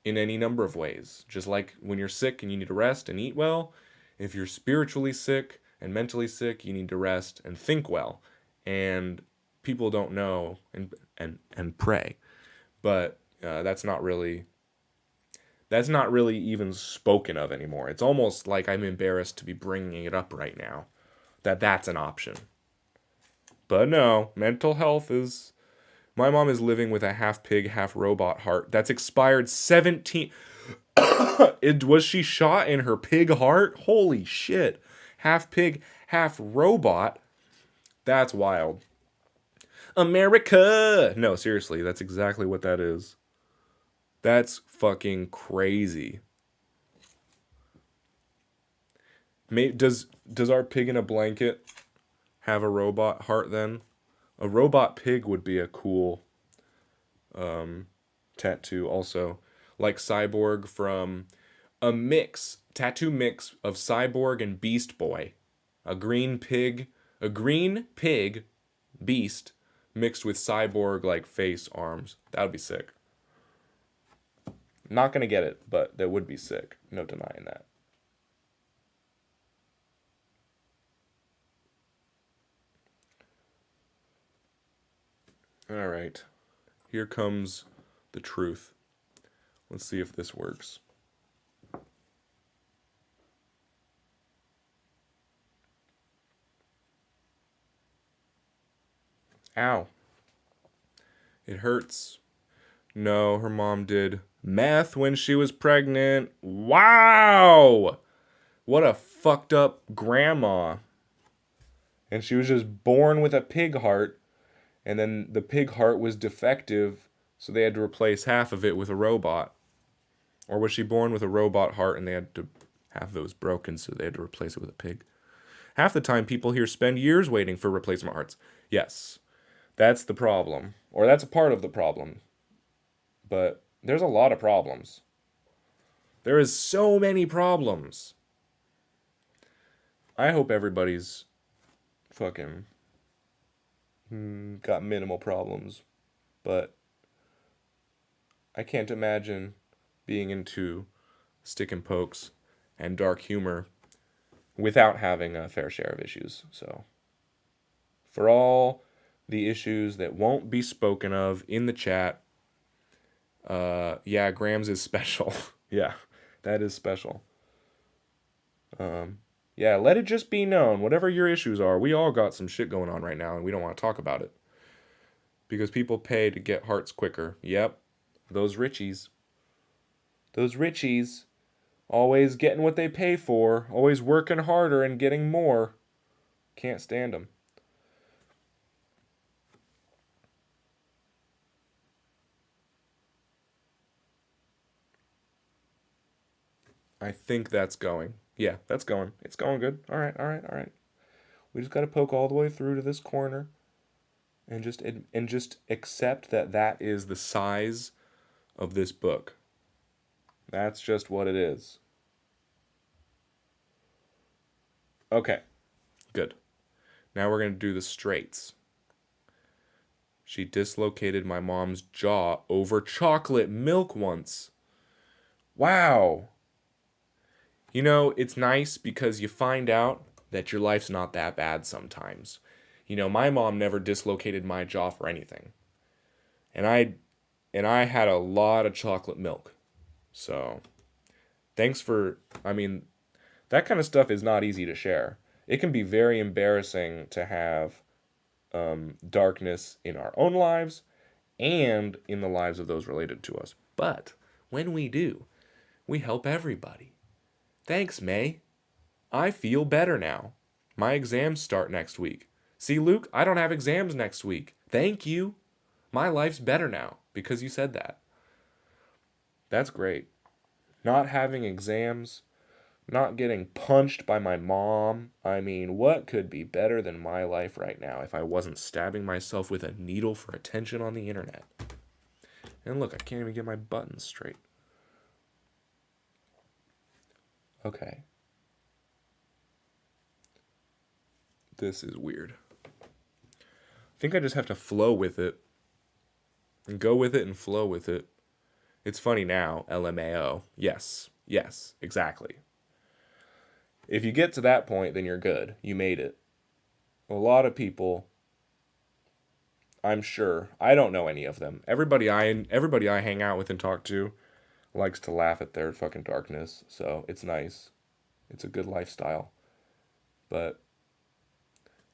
in any number of ways. Just like when you're sick and you need to rest and eat well, if you're spiritually sick and mentally sick, you need to rest and think well. And people don't know and pray. But that's not really even spoken of anymore. It's almost like I'm embarrassed to be bringing it up right now, that's an option. But no, mental health is... My mom is living with a half pig, half robot heart that's expired 17... Was she shot in her pig heart? Holy shit. Half pig, half robot? That's wild. America! No, seriously, that's exactly what that is. That's fucking crazy. Does our pig in a blanket have a robot heart then? A robot pig would be a cool tattoo also. Like Cyborg from a tattoo mix of Cyborg and Beast Boy. A green pig beast mixed with Cyborg like face, arms. That would be sick. Not gonna get it, but that would be sick. No denying that. All right. Here comes the truth. Let's see if this works. Ow. It hurts. No, her mom did meth when she was pregnant. Wow! What a fucked up grandma. And she was just born with a pig heart, and then the pig heart was defective, so they had to replace half of it with a robot. Or was she born with a robot heart and half of it was broken, so they had to replace it with a pig? Half the time people here spend years waiting for replacement hearts. Yes, that's the problem. Or that's a part of the problem. But there's a lot of problems. There is so many problems. I hope everybody's fucking got minimal problems. But I can't imagine being into stick and pokes and dark humor without having a fair share of issues. So, for all the issues that won't be spoken of in the chat, yeah, Grams is special. Yeah, that is special. Yeah, let it just be known, whatever your issues are, we all got some shit going on right now, and we don't want to talk about it. Because people pay to get hearts quicker. Yep, those richies. Those richies, always getting what they pay for, always working harder and getting more. Can't stand them. I think that's going. Yeah, that's going. It's going good. All right, all right, all right. We just got to poke all the way through to this corner and just accept that is the size of this book. That's just what it is. Okay, good. Now we're going to do the straights. She dislocated my mom's jaw over chocolate milk once. Wow. You know, it's nice because you find out that your life's not that bad sometimes. You know, my mom never dislocated my jaw for anything. And I had a lot of chocolate milk. So, thanks for I mean, that kind of stuff is not easy to share. It can be very embarrassing to have darkness in our own lives and in the lives of those related to us. But when we do, we help everybody. Thanks, May. I feel better now. My exams start next week. See, Luke, I don't have exams next week. Thank you. My life's better now because you said that. That's great. Not having exams, not getting punched by my mom. I mean, what could be better than my life right now if I wasn't stabbing myself with a needle for attention on the internet? And look, I can't even get my buttons straight. Okay. This is weird. I think I just have to flow with it. And go with it and flow with it. It's funny now, LMAO. Yes, exactly. If you get to that point, then you're good. You made it. A lot of people, I'm sure, I don't know any of them. Everybody I hang out with and talk to likes to laugh at their fucking darkness. So it's nice. It's a good lifestyle. But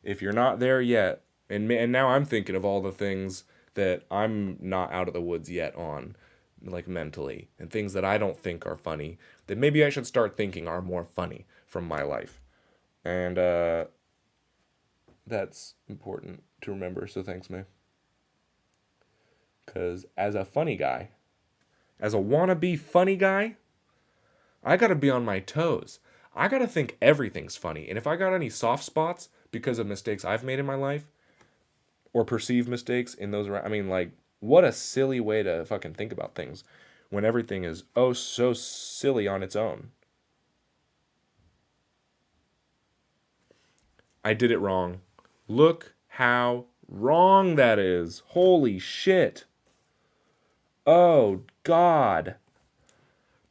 if you're not there yet, and now I'm thinking of all the things that I'm not out of the woods yet on, like mentally, and things that I don't think are funny, that maybe I should start thinking are more funny from my life. And that's important to remember, so thanks, man. Because as a funny guy, as a wannabe funny guy, I gotta be on my toes. I gotta think everything's funny. And if I got any soft spots because of mistakes I've made in my life, or perceived mistakes in those around, I mean, like, what a silly way to fucking think about things when everything is oh so silly on its own. I did it wrong. Look how wrong that is. Holy shit. Oh, God.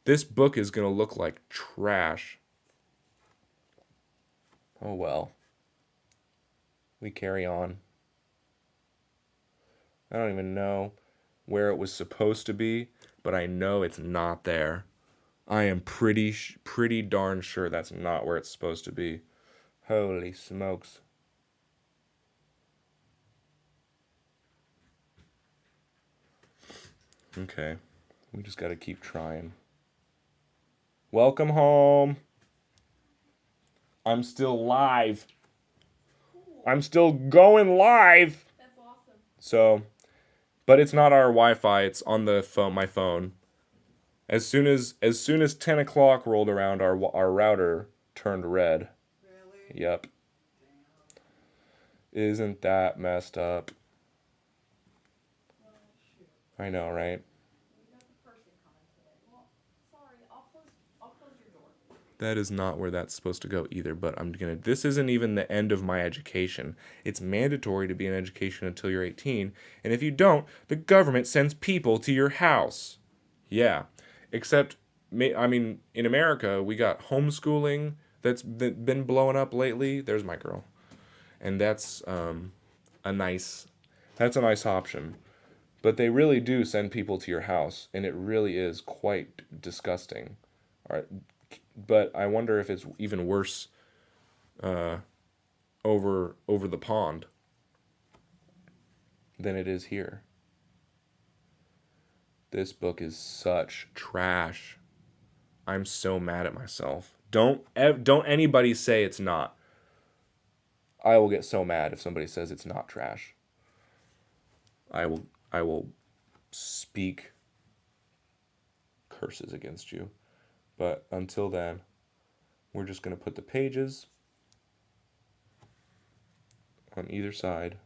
This book is going to look like trash. Oh, well. We carry on. I don't even know where it was supposed to be, but I know it's not there. I am pretty darn sure that's not where it's supposed to be. Holy smokes. Okay. We just got to keep trying. Welcome home. I'm still live. I'm still going live. That's awesome. So, but it's not our Wi-Fi. It's on the phone, my phone. As soon as 10 o'clock rolled around, our router turned red. Really? Yep. Damn. Isn't that messed up? Well, shoot. I know, right? We got the person coming today. Well, sorry. I'll close your door. That is not where that's supposed to go either, but this isn't even the end of my education. It's mandatory to be in education until you're 18, and if you don't, the government sends people to your house. Yeah. Except, I mean, in America, we got homeschooling that's been blowing up lately. There's my girl. And that's a nice option. But they really do send people to your house, and it really is quite disgusting. All right, but I wonder if it's even worse over the pond than it is here. This book is such trash. I'm so mad at myself. Don't anybody say it's not. I will get so mad if somebody says it's not trash. I will speak curses against you. But until then, we're just going to put the pages on either side.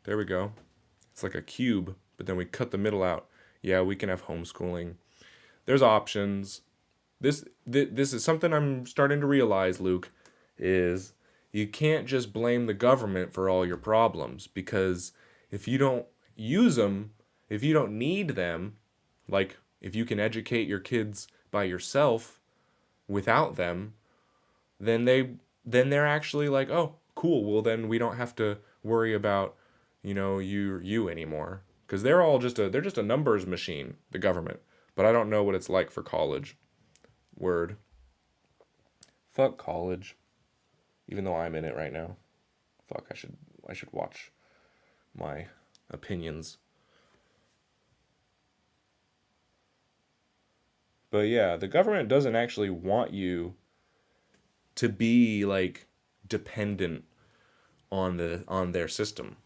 There we go. It's like a cube, but then we cut the middle out. Yeah, we can have homeschooling. There's options. This is something I'm starting to realize, Luke, is you can't just blame the government for all your problems, because if you don't use them, if you don't need them, like if you can educate your kids by yourself without them, then they're actually like, "Oh, cool. Well, then we don't have to worry about, you anymore." Cuz they're just a numbers machine, the government. But I don't know what it's like for college. Word. Fuck college. Even though I'm in it right now. Fuck, I should watch my opinions. But yeah, the government doesn't actually want you to be like dependent on their system.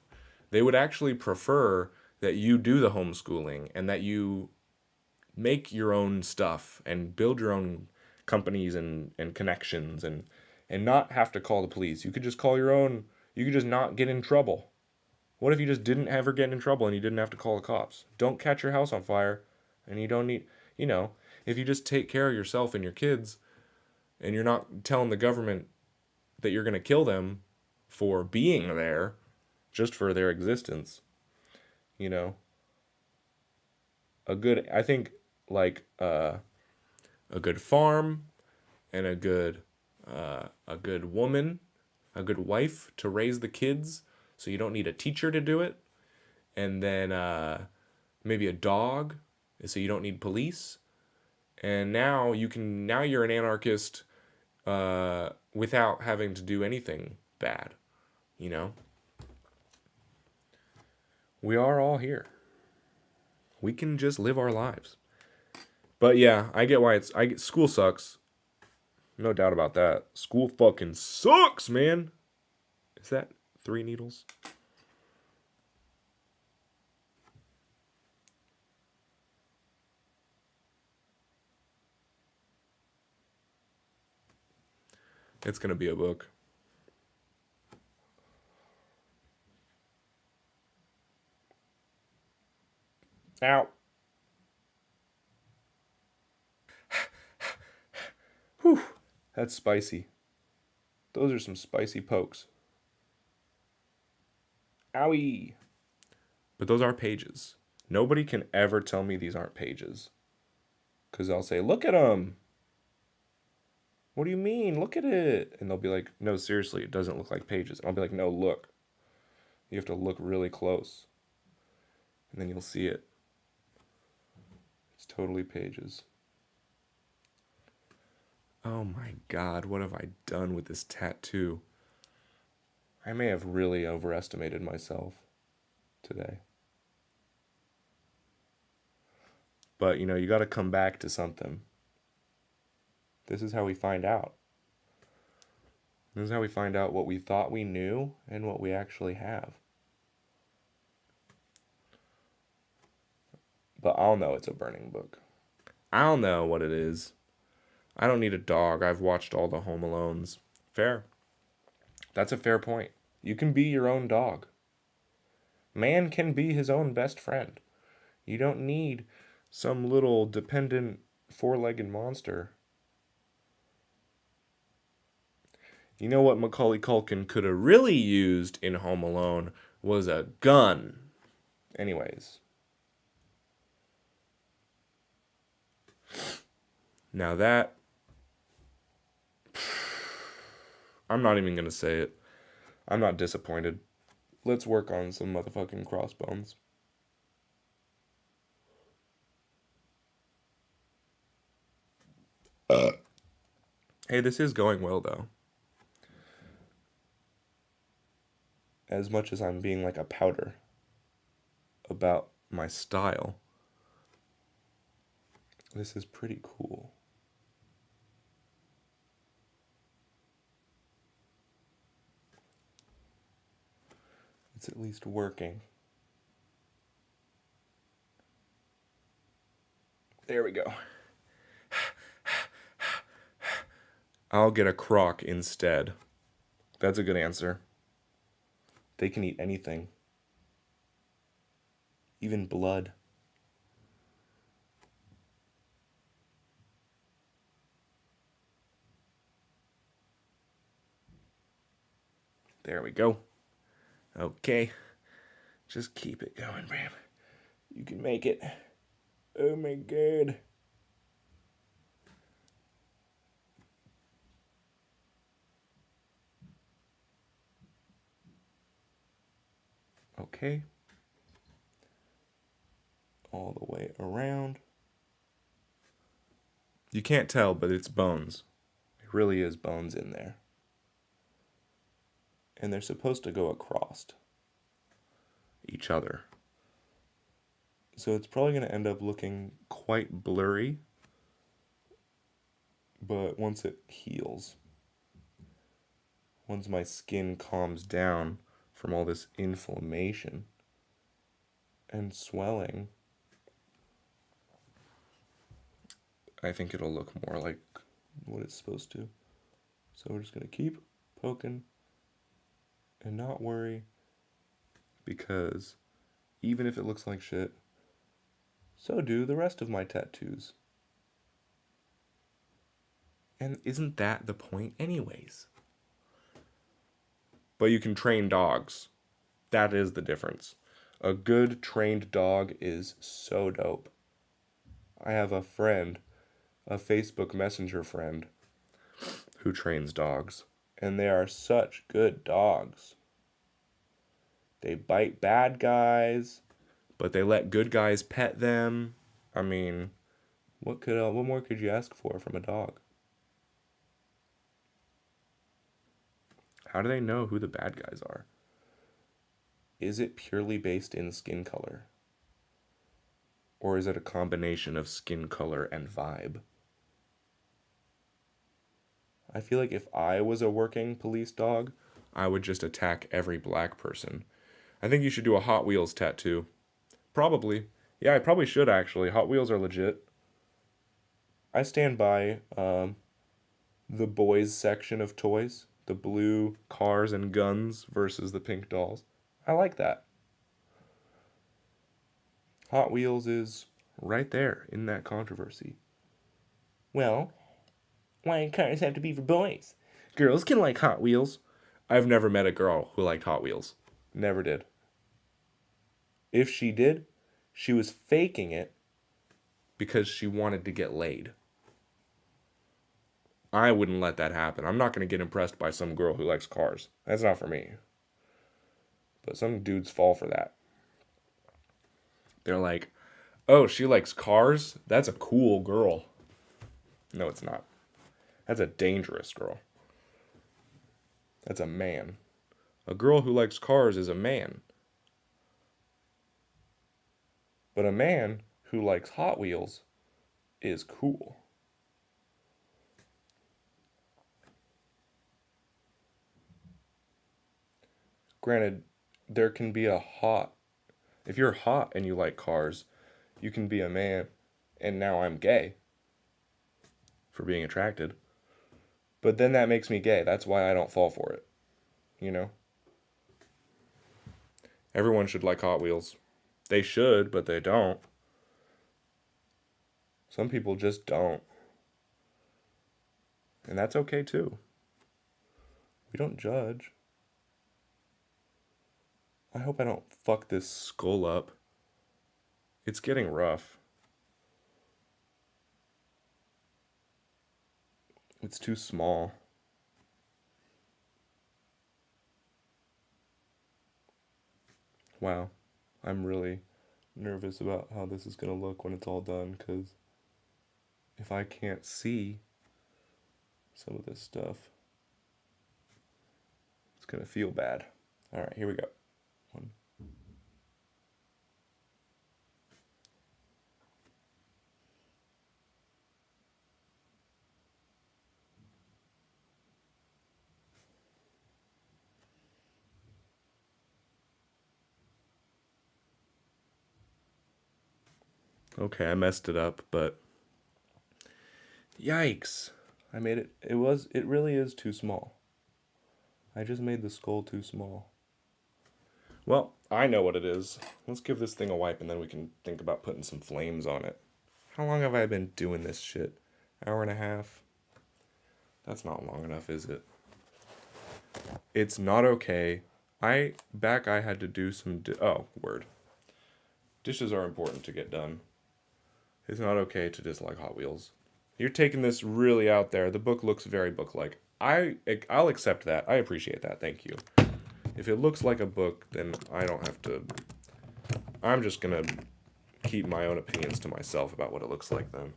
They would actually prefer that you do the homeschooling and that you make your own stuff and build your own companies and connections and not have to call the police. You could just call your own, you could just not get in trouble. What if you just didn't ever get in trouble and you didn't have to call the cops? Don't catch your house on fire and you don't need, you know, if you just take care of yourself and your kids and you're not telling the government that you're going to kill them for being there, just for their existence, you know, I think like a good farm and a good woman, a good wife to raise the kids, so you don't need a teacher to do it, and then maybe a dog, so you don't need police, and now you're an anarchist without having to do anything bad, you know. We are all here. We can just live our lives. But yeah, I get why school sucks. No doubt about that. School fucking sucks, man. Is that 3 needles? It's gonna be a book. Ow. Whew. That's spicy. Those are some spicy pokes. Owie. But those are pages. Nobody can ever tell me these aren't pages. Because I'll say, look at them. What do you mean? Look at it. And they'll be like, no, seriously, it doesn't look like pages. And I'll be like, no, look. You have to look really close. And then you'll see it. It's totally pages. Oh my god, what have I done with this tattoo? I may have really overestimated myself today. But, you got to come back to something. This is how we find out. This is how we find out what we thought we knew and what we actually have. But I'll know it's a burning book. I'll know what it is. I don't need a dog. I've watched all the Home Alones. Fair. That's a fair point. You can be your own dog. Man can be his own best friend. You don't need some little dependent 4-legged monster. You know what Macaulay Culkin could have really used in Home Alone was a gun. Anyways. Now that... I'm not even going to say it. I'm not disappointed. Let's work on some motherfucking crossbones. Hey, this is going well, though. As much as I'm being like a pouter about my style, this is pretty cool. It's at least working. There we go. I'll get a croc instead. That's a good answer. They can eat anything. Even blood. There we go. Okay. Just keep it going, Bram. You can make it. Oh my god. Okay. All the way around. You can't tell, but it's bones. It really is bones in there. And they're supposed to go across each other. So it's probably going to end up looking quite blurry. But once it heals, once my skin calms down from all this inflammation and swelling, I think it'll look more like what it's supposed to. So we're just going to keep poking and not worry, because even if it looks like shit, so do the rest of my tattoos. And isn't that the point anyways? But you can train dogs. That is the difference. A good trained dog is so dope. I have a friend, a Facebook Messenger friend, who trains dogs. And they are such good dogs. They bite bad guys, but they let good guys pet them. I mean, what more could you ask for from a dog? How do they know who the bad guys are? Is it purely based in skin color? Or is it a combination of skin color and vibe? I feel like if I was a working police dog, I would just attack every black person. I think you should do a Hot Wheels tattoo. Probably. Yeah, I probably should actually. Hot Wheels are legit. I stand by the boys section of toys. The blue cars and guns versus the pink dolls. I like that. Hot Wheels is right there in that controversy. Well, why do cars have to be for boys? Girls can like Hot Wheels. I've never met a girl who liked Hot Wheels. Never did. If she did, she was faking it because she wanted to get laid. I wouldn't let that happen. I'm not going to get impressed by some girl who likes cars. That's not for me. But some dudes fall for that. They're like, oh, she likes cars? That's a cool girl. No, it's not. That's a dangerous girl. That's a man. A girl who likes cars is a man. But a man who likes Hot Wheels is cool. Granted, there can be a hot... If you're hot and you like cars, you can be a man, and now I'm gay for being attracted. But then that makes me gay. That's why I don't fall for it. You know? Everyone should like Hot Wheels. They should, but they don't. Some people just don't. And that's okay too. We don't judge. I hope I don't fuck this skull up. It's getting rough. It's too small. Wow. I'm really nervous about how this is going to look when it's all done, because if I can't see some of this stuff, it's going to feel bad. All right, here we go. One. Okay, I messed it up, but yikes. I made it. It really is too small. I just made the skull too small. Well, I know what it is. Let's give this thing a wipe and then we can think about putting some flames on it. How long have I been doing this shit? Hour and a half? That's not long enough, is it? It's not okay. I had to do some oh, word. Dishes are important to get done. It's not okay to dislike Hot Wheels. You're taking this really out there. The book looks very book-like. I'll accept that. I appreciate that. Thank you. If it looks like a book, then I don't have to. I'm just gonna keep my own opinions to myself about what it looks like then.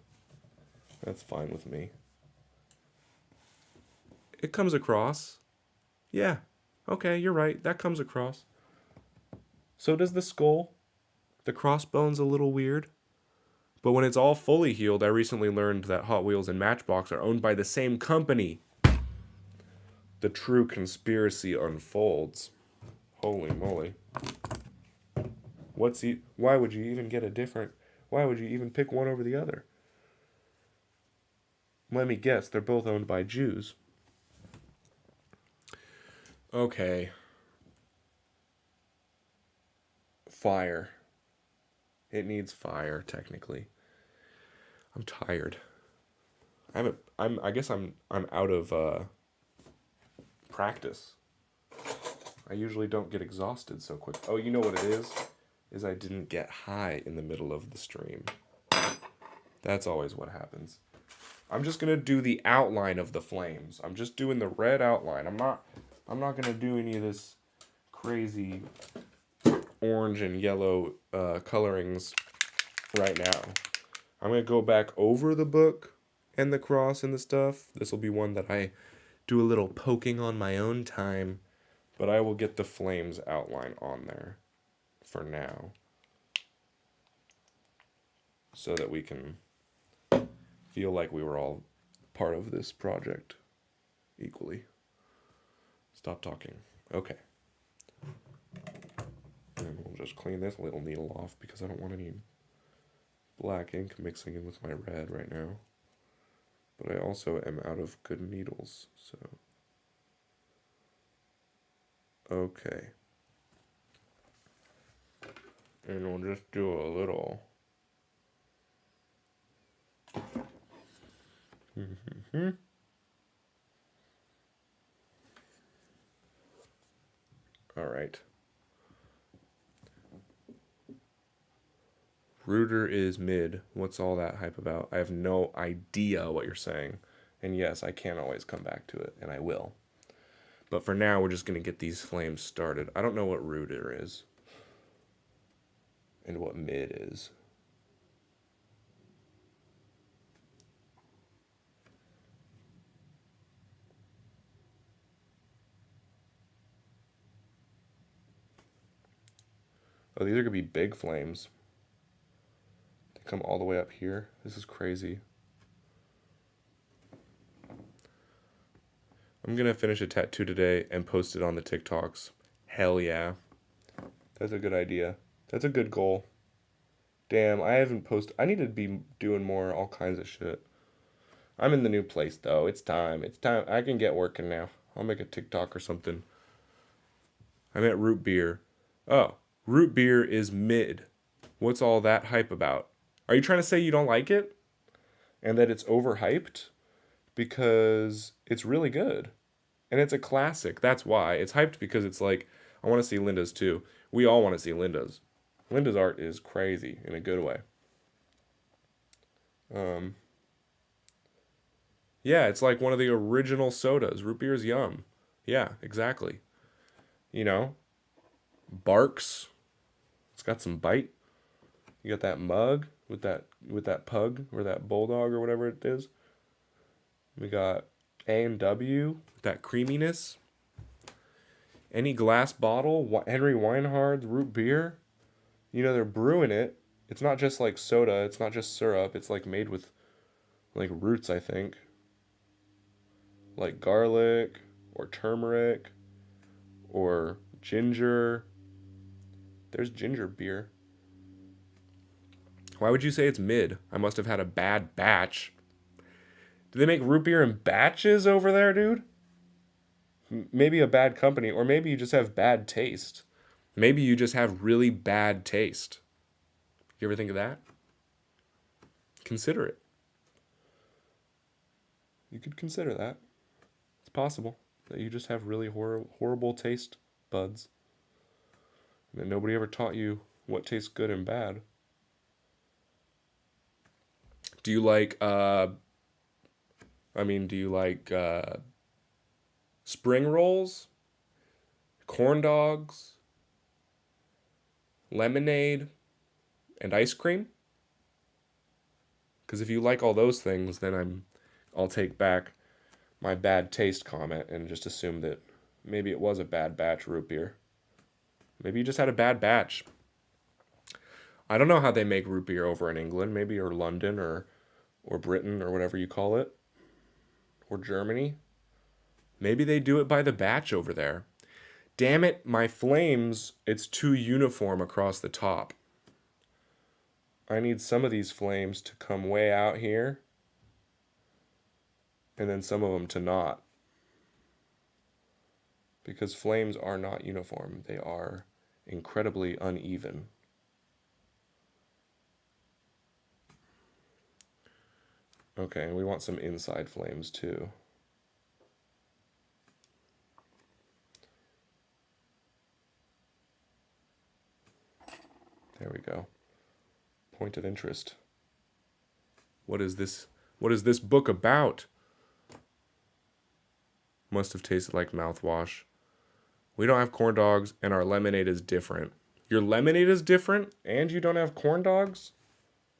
That's fine with me. It comes across. Yeah. Okay, you're right. That comes across. So does the skull. The crossbone's a little weird. But when it's all fully healed, I recently learned that Hot Wheels and Matchbox are owned by the same company. The true conspiracy unfolds. Holy moly. Why would you even get a different... Why would you even pick one over the other? Let me guess, they're both owned by Jews. Okay. Fire. It needs fire, technically. I'm tired. I guess I'm out of practice. I usually don't get exhausted so quick. Oh, you know what it is? Is I didn't get high in the middle of the stream. That's always what happens. I'm just gonna do the outline of the flames. I'm just doing the red outline. I'm not gonna do any of this crazy orange and yellow colorings right now. I'm gonna go back over the book and the cross and the stuff. This will be one that I do a little poking on my own time, but I will get the flames outline on there for now so that we can feel like we were all part of this project equally. Stop talking. Okay. And we'll just clean this little needle off because I don't want any black ink mixing in with my red right now. But I also am out of good needles, so... Okay. And we'll just do a little... Alright. Rooter is mid. What's all that hype about? I have no idea what you're saying. And yes, I can always come back to it, and I will. But for now, we're just going to get these flames started. I don't know what Rooter is. And what mid is. Oh, these are going to be big flames. They come all the way up here. This is crazy. I'm going to finish a tattoo today and post it on the TikToks. Hell yeah. That's a good idea. That's a good goal. Damn, I haven't posted. I need to be doing more all kinds of shit. I'm in the new place, though. It's time. It's time. I can get working now. I'll make a TikTok or something. I'm at root beer. Oh, root beer is mid. What's all that hype about? Are you trying to say you don't like it? And that it's overhyped? Because it's really good. And it's a classic. That's why. It's hyped because it's like, I want to see Linda's too. We all want to see Linda's. Linda's art is crazy in a good way. Yeah, it's like one of the original sodas. Root beer is yum. Yeah, exactly. You know, Barks. It's got some bite. You got that mug with that pug or that bulldog or whatever it is. We got A&W, that creaminess. Any glass bottle, Henry Weinhard's root beer. You know, they're brewing it. It's not just like soda. It's not just syrup. It's like made with like roots, I think. Like garlic or turmeric or ginger. There's ginger beer. Why would you say it's mid? I must have had a bad batch. Do they make root beer in batches over there, dude? Maybe a bad company, or maybe you just have bad taste. Maybe you just have really bad taste. You ever think of that? Consider it. You could consider that. It's possible. that you just have really horrible taste buds. And that nobody ever taught you what tastes good and bad. Do you like do you like spring rolls, corn dogs, lemonade, and ice cream? Because if you like all those things, then I'll take back my bad taste comment and just assume that maybe it was a bad batch root beer. Maybe you just had a bad batch. I don't know how they make root beer over in England, maybe or London or Britain or whatever you call it, or Germany. Maybe they do it by the batch over there. Damn it, my flames, it's too uniform across the top. I need some of these flames to come way out here, and then some of them to not. Because flames are not uniform. They are incredibly uneven. Okay, and we want some inside flames too. There we go. Point of interest. What is this? What is this book about? Must have tasted like mouthwash. We don't have corn dogs, and our lemonade is different. Your lemonade is different, and you don't have corn dogs?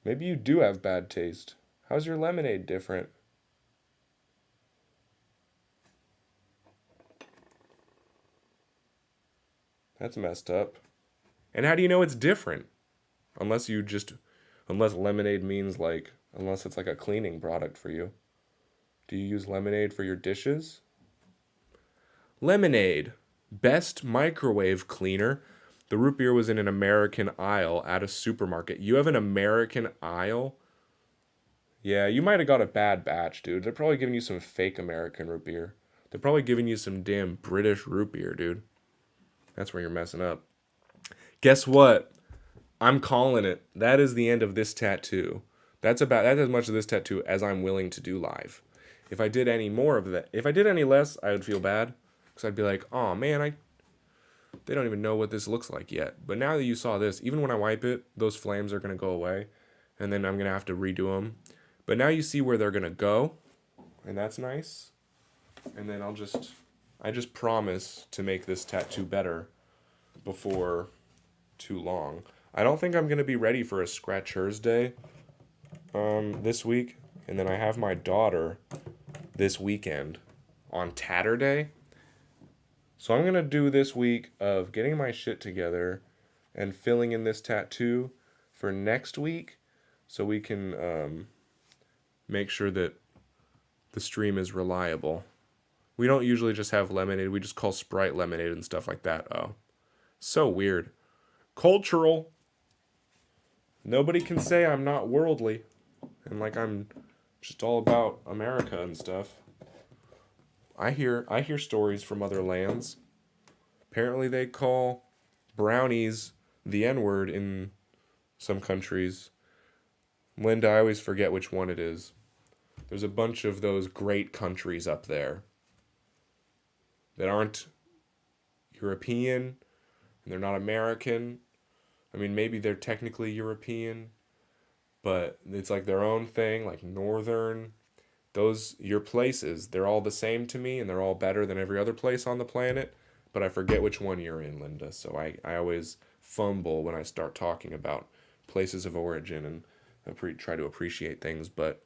Maybe you do have bad taste. How's your lemonade different? That's messed up. And how do you know it's different? Unless lemonade means unless it's like a cleaning product for you. Do you use lemonade for your dishes? Lemonade, best microwave cleaner. The root beer was in an American aisle at a supermarket. You have an American aisle? Yeah, you might have got a bad batch, dude. They're probably giving you some fake American root beer. They're probably giving you some damn British root beer, dude. That's where you're messing up. Guess what? I'm calling it. That is the end of this tattoo. That's as much of this tattoo as I'm willing to do live. If I did any more of that, if I did any less, I would feel bad. Because I'd be like, oh man, they don't even know what this looks like yet. But now that you saw this, even when I wipe it, those flames are going to go away. And then I'm going to have to redo them. But now you see where they're going to go. And that's nice. And then I just promise to make this tattoo better before too long. I don't think I'm going to be ready for a Scratch Hers Day this week. And then I have my daughter this weekend on Tatter Day. So I'm going to do this week of getting my shit together and filling in this tattoo for next week so we can make sure that the stream is reliable. We don't usually just have lemonade. We just call Sprite lemonade and stuff like that. Oh, so weird. Cultural. Nobody can say I'm not worldly and like I'm just all about America and stuff. I hear stories from other lands. Apparently they call brownies the N-word in some countries. Linda, I always forget which one it is. There's a bunch of those great countries up there that aren't European and they're not American. I mean, maybe they're technically European, but it's like their own thing, like northern. Your places, they're all the same to me and they're all better than every other place on the planet, but I forget which one you're in, Linda. So I always fumble when I start talking about places of origin and try to appreciate things, but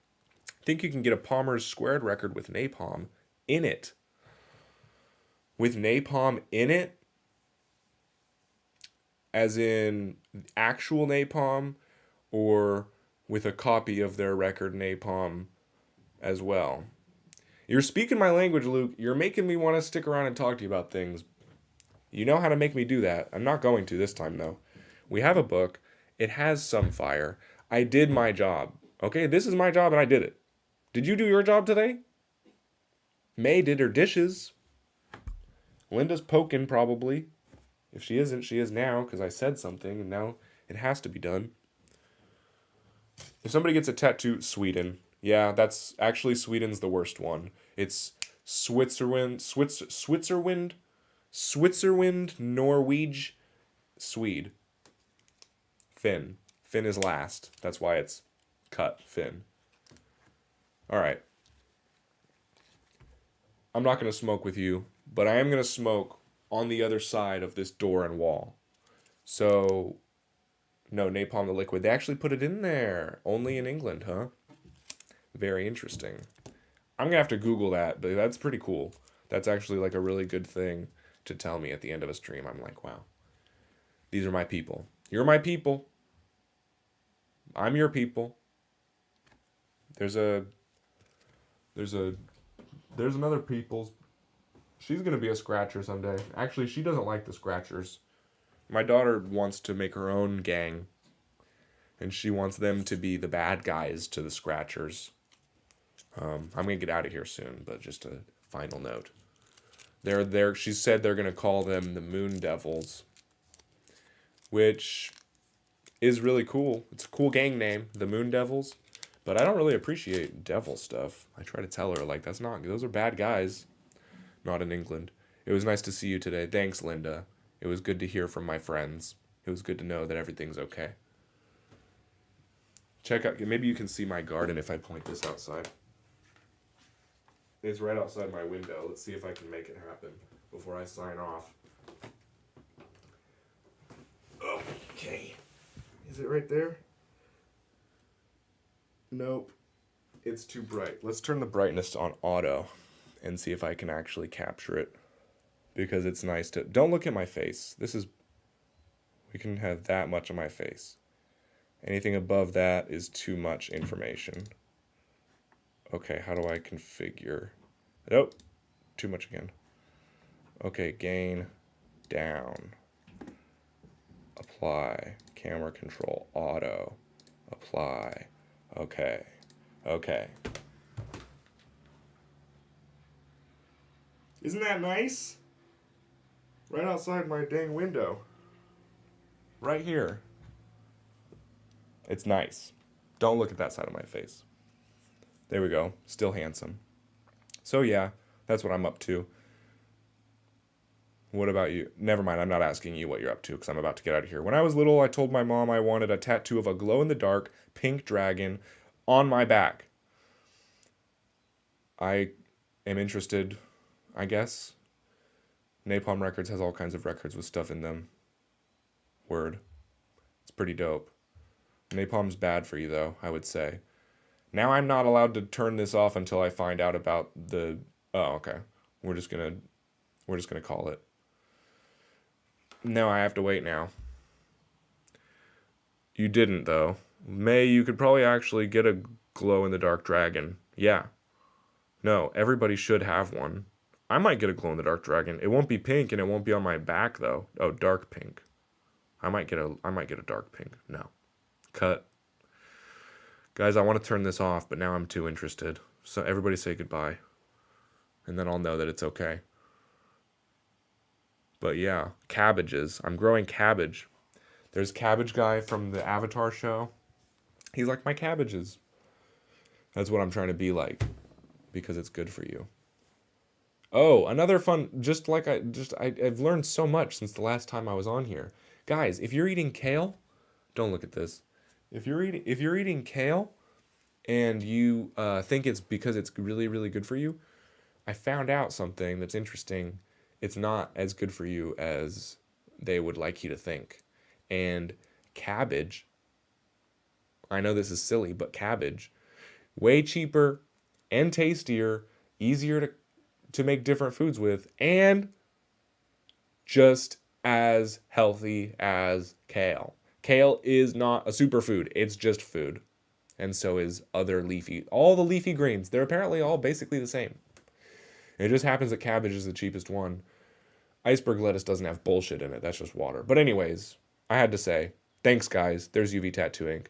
I think you can get a Palmer's Squared record with napalm in it. With napalm in it, as in actual napalm, or with a copy of their record napalm as well. You're speaking my language, Luke. You're making me want to stick around and talk to you about things. You know how to make me do that. I'm not going to this time, though. We have a book. It has some fire. I did my job. Okay, this is my job and I did it. Did you do your job today? May did her dishes. Linda's poking, probably. If she isn't, she is now, because I said something, and now it has to be done. If somebody gets a tattoo, Sweden. Yeah, that's actually Sweden's the worst one. It's Switzerland, Norwich, Swede. Finn. Finn is last. That's why it's cut. Finn. All right. I'm not going to smoke with you, but I am going to smoke on the other side of this door and wall. So, no, napalm the liquid. They actually put it in there. Only in England, huh? Very interesting. I'm going to have to Google that, but that's pretty cool. That's actually like a really good thing to tell me at the end of a stream. I'm like, wow. These are my people. You're my people. I'm your people. There's another people's. She's going to be a scratcher someday. Actually, she doesn't like the scratchers. My daughter wants to make her own gang. And she wants them to be the bad guys to the scratchers. I'm going to get out of here soon, but just a final note. She said they're going to call them the Moon Devils. Which is really cool. It's a cool gang name, the Moon Devils. But I don't really appreciate devil stuff. I try to tell her, like, those are bad guys. Not in England. It was nice to see you today. Thanks, Linda. It was good to hear from my friends. It was good to know that everything's okay. Check out, maybe you can see my garden if I point this outside. It's right outside my window. Let's see if I can make it happen before I sign off. Okay. Is it right there? Nope. It's too bright. Let's turn the brightness on auto and see if I can actually capture it. Because it's nice to... Don't look at my face. We can have that much of my face. Anything above that is too much information. Okay, how do I configure? Nope. Too much again. Okay, gain down. Apply. Camera control. Auto. Apply. Okay. Okay. Isn't that nice? Right outside my dang window. Right here. It's nice. Don't look at that side of my face. There we go. Still handsome. So yeah, that's what I'm up to. What about you? Never mind, I'm not asking you what you're up to because I'm about to get out of here. When I was little, I told my mom I wanted a tattoo of a glow-in-the-dark pink dragon on my back. I am interested, I guess. Napalm Records has all kinds of records with stuff in them. Word. It's pretty dope. Napalm's bad for you, though, I would say. Now I'm not allowed to turn this off until I find out about the... Oh, okay. We're just gonna call it. No, I have to wait now. You didn't, though. May, you could probably actually get a glow-in-the-dark dragon. Yeah. No, everybody should have one. I might get a glow-in-the-dark dragon. It won't be pink, and it won't be on my back, though. Oh, dark pink. I might get a dark pink. No. Cut. Guys, I want to turn this off, but now I'm too interested. So everybody say goodbye. And then I'll know that it's okay. But yeah, cabbages. I'm growing cabbage. There's Cabbage Guy from the Avatar show. He's like, my cabbages. That's what I'm trying to be like. Because it's good for you. Oh, another fun, I've learned so much since the last time I was on here. Guys, if you're eating kale, don't look at this. If you're eating kale and you think it's because it's really, really good for you, I found out something that's interesting. It's not as good for you as they would like you to think. And cabbage, I know this is silly, but cabbage, way cheaper and tastier, easier to make different foods with, and just as healthy as kale. Kale is not a superfood, it's just food. And so is all the leafy greens. They're apparently all basically the same. It just happens that cabbage is the cheapest one. Iceberg lettuce doesn't have bullshit in it, that's just water. But anyways, I had to say, thanks guys, there's UV Tattoo Inc.